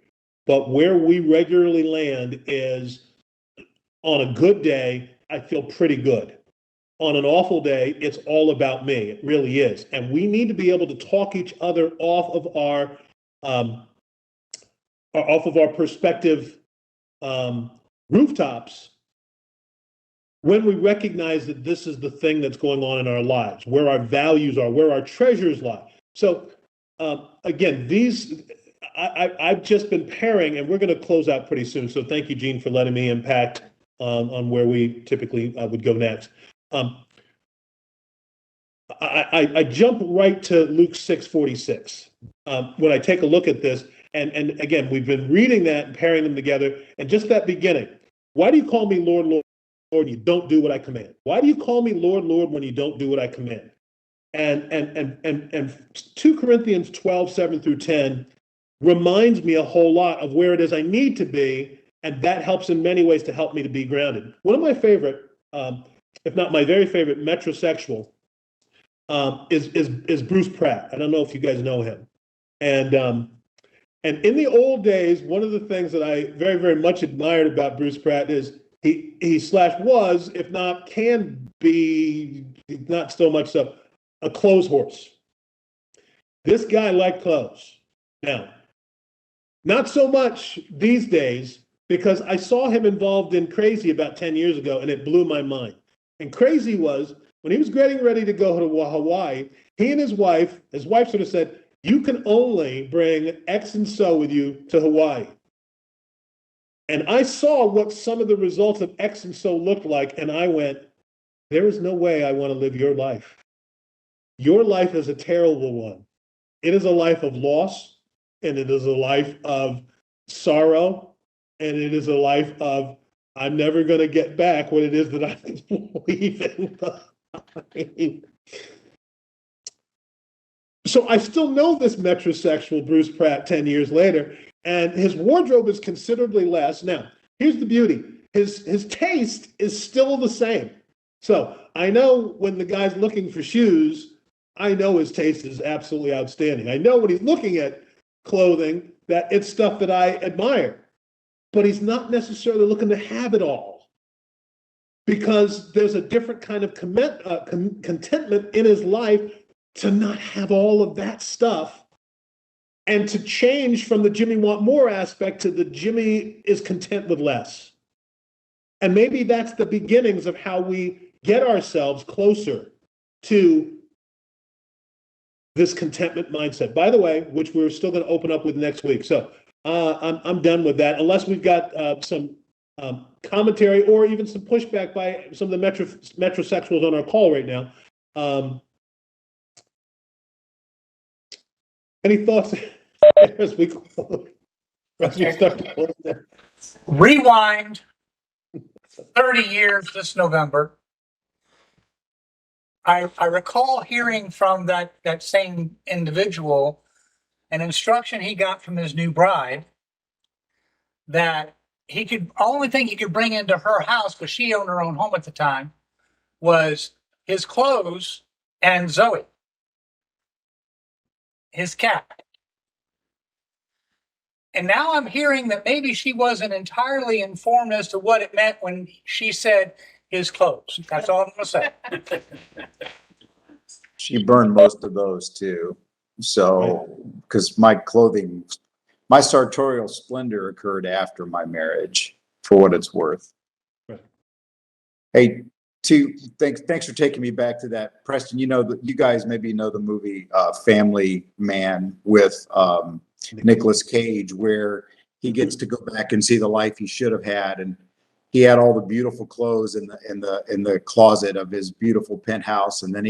But where we regularly land is, on a good day, I feel pretty good. On an awful day, it's all about me. It really is. And we need to be able to talk each other off of our perspective rooftops when we recognize that this is the thing that's going on in our lives, where our values are, where our treasures lie. So again, I've just been pairing, and we're going to close out pretty soon. So thank you, Gene, for letting me impact on where we typically would go next. I jump right to Luke 6:46 when I take a look at this. And again, we've been reading that and pairing them together. And just that beginning, why do you call me Lord, Lord, Lord, you don't do what I command? Why do you call me Lord, Lord, when you don't do what I command? And 2 Corinthians 12:7-10 reminds me a whole lot of where it is I need to be, and that helps in many ways to help me to be grounded. One of my favorite, if not my very favorite, metrosexual is Bruce Pratt. I don't know if you guys know him, and in the old days, one of the things that I very, very much admired about Bruce Pratt is he was, if not can be, not so much so, a clothes horse. This guy liked clothes. Now, not so much these days, because I saw him involved in Crazy about 10 years ago, and it blew my mind. And Crazy was, when he was getting ready to go to Hawaii, he and his wife sort of said, you can only bring X and so with you to Hawaii. And I saw what some of the results of X and so looked like, and I went, there is no way I want to live your life. Your life is a terrible one. It is a life of loss, and it is a life of sorrow, and it is a life of, I'm never going to get back what it is that I believe in. So I still know this metrosexual Bruce Pratt 10 years later, and his wardrobe is considerably less. Now, here's the beauty. His taste is still the same. So I know when the guy's looking for shoes, I know his taste is absolutely outstanding. I know when he's looking at clothing that it's stuff that I admire, but he's not necessarily looking to have it all, because there's a different kind of contentment in his life to not have all of that stuff, and to change from the Jimmy want more aspect to the Jimmy is content with less. And maybe that's the beginnings of how we get ourselves closer to this contentment mindset, by the way, which we're still going to open up with next week. So I'm done with that, unless we've got some commentary or even some pushback by some of the metrosexuals on our call right now. Any thoughts as we start to close there? Rewind 30 years this November. I recall hearing from that same individual an instruction he got from his new bride that only thing he could bring into her house, because she owned her own home at the time, was his clothes and Zoe, his cat. And now I'm hearing that maybe she wasn't entirely informed as to what it meant when she said his clothes. That's all I'm going to say. She burned most of those too. So, because my sartorial splendor occurred after my marriage, for what it's worth. Right. Hey, thanks for taking me back to that, Preston. You guys maybe know the movie Family Man with Nicolas Cage, where he gets to go back and see the life he should have had, and he had all the beautiful clothes in the closet of his beautiful penthouse, and then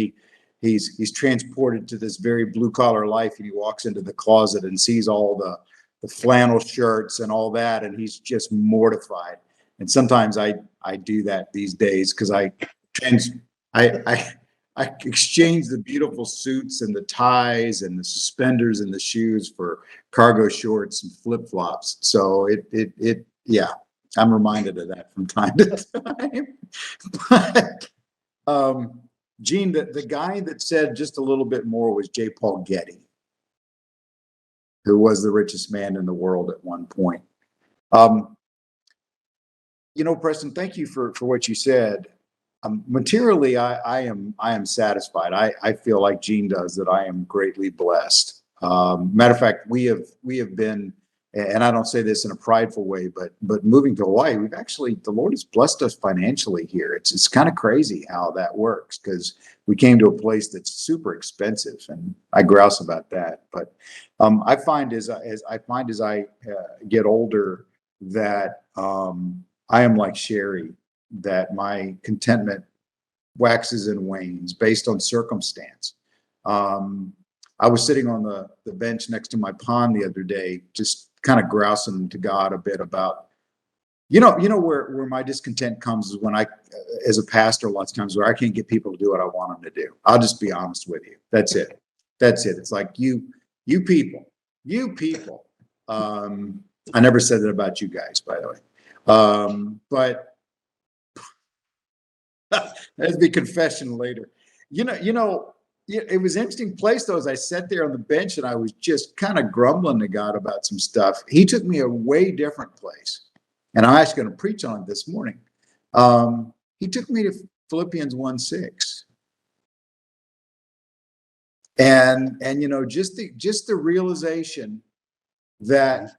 he's transported to this very blue collar life, and he walks into the closet and sees all the flannel shirts and all that, and he's just mortified. And sometimes I do that these days, because I exchange the beautiful suits and the ties and the suspenders and the shoes for cargo shorts and flip flops. So yeah, I'm reminded of that from time to time. But Gene, the guy that said just a little bit more was J. Paul Getty, who was the richest man in the world at one point. Preston, thank you for what you said. Materially, I am satisfied. I feel like Gene does, that I am greatly blessed. Matter of fact, we have been, and I don't say this in a prideful way, but moving to Hawaii, the Lord has blessed us financially here. It's kind of crazy how that works, because we came to a place that's super expensive, and I grouse about that. But I find as I get older that I am like Sherry, that my contentment waxes and wanes based on circumstance. I was sitting on the bench next to my pond the other day, just kind of grousing to God a bit about, where my discontent comes is when I, as a pastor, lots of times where I can't get people to do what I want them to do. I'll just be honest with you. That's it. It's like you people. I never said that about you guys, by the way. But that'd be confession later. It was an interesting place though, as I sat there on the bench and I was just kind of grumbling to God about some stuff. He took me a way different place. And I'm actually going to preach on it this morning. He took me to Philippians 1:6. And just the realization that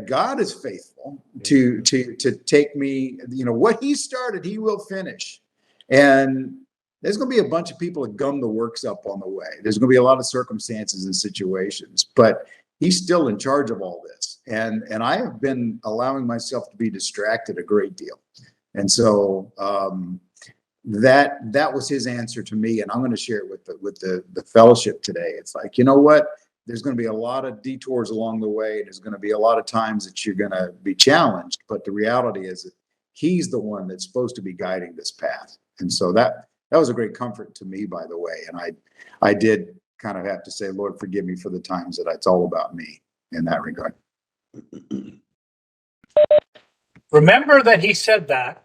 God is faithful to take me, what he started, he will finish. And there's going to be a bunch of people that gum the works up on the way. There's going to be a lot of circumstances and situations, but he's still in charge of all this. And I have been allowing myself to be distracted a great deal. And so that was his answer to me. And I'm going to share it with the fellowship today. It's like, you know what? There's going to be a lot of detours along the way. There's going to be a lot of times that you're going to be challenged. But the reality is that he's the one that's supposed to be guiding this path. And so that was a great comfort to me, by the way. And I did kind of have to say, Lord, forgive me for the times that it's all about me in that regard. Remember that he said that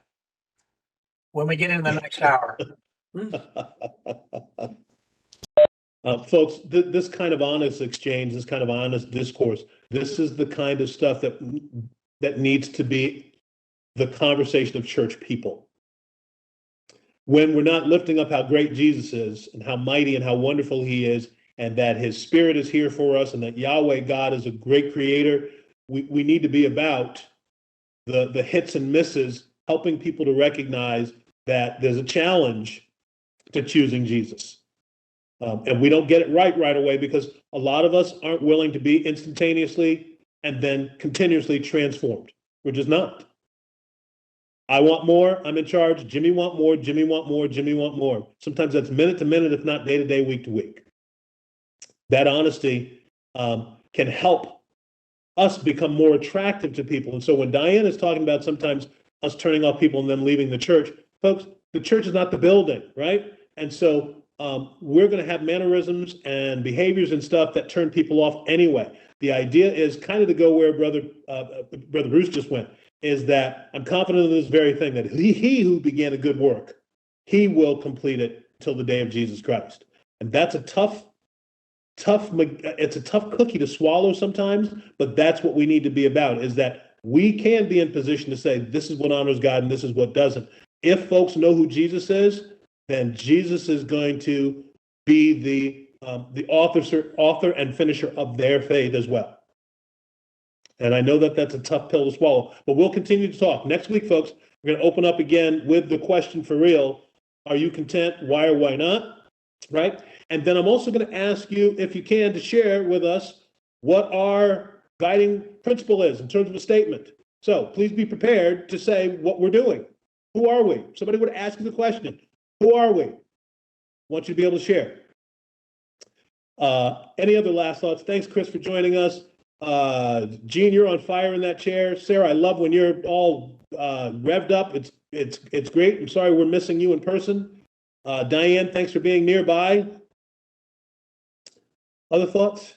when we get into the next hour. Folks, this kind of honest exchange, this kind of honest discourse, this is the kind of stuff that needs to be the conversation of church people. When we're not lifting up how great Jesus is and how mighty and how wonderful he is, and that his spirit is here for us, and that Yahweh God is a great creator, we need to be about the hits and misses, helping people to recognize that there's a challenge to choosing Jesus. And we don't get it right away because a lot of us aren't willing to be instantaneously and then continuously transformed. We're just not. I want more. I'm in charge. Jimmy want more. Jimmy want more. Jimmy want more. Sometimes that's minute to minute, if not day to day, week to week. That honesty can help us become more attractive to people. And so when Diane is talking about sometimes us turning off people and then leaving the church, folks, the church is not the building, right? And so we're going to have mannerisms and behaviors and stuff that turn people off anyway. The idea is kind of to go where Brother Bruce just went, is that I'm confident in this very thing, that he who began a good work, he will complete it till the day of Jesus Christ. And that's a tough cookie to swallow sometimes, but that's what we need to be about, is that we can be in position to say, this is what honors God and this is what doesn't. If folks know who Jesus is, then Jesus is going to be the author and finisher of their faith as well. And I know that that's a tough pill to swallow, but we'll continue to talk. Next week, folks, we're going to open up again with the question for real. Are you content? Why or why not? Right? And then I'm also going to ask you, if you can, to share with us what our guiding principle is in terms of a statement. So please be prepared to say what we're doing. Who are we? Somebody would ask you the question. Who are we? I want you to be able to share. Any other last thoughts? Thanks, Chris, for joining us. Gene, you're on fire in that chair. Sarah, I love when you're all revved up. It's great. I'm sorry we're missing you in person. Diane, thanks for being nearby. Other thoughts?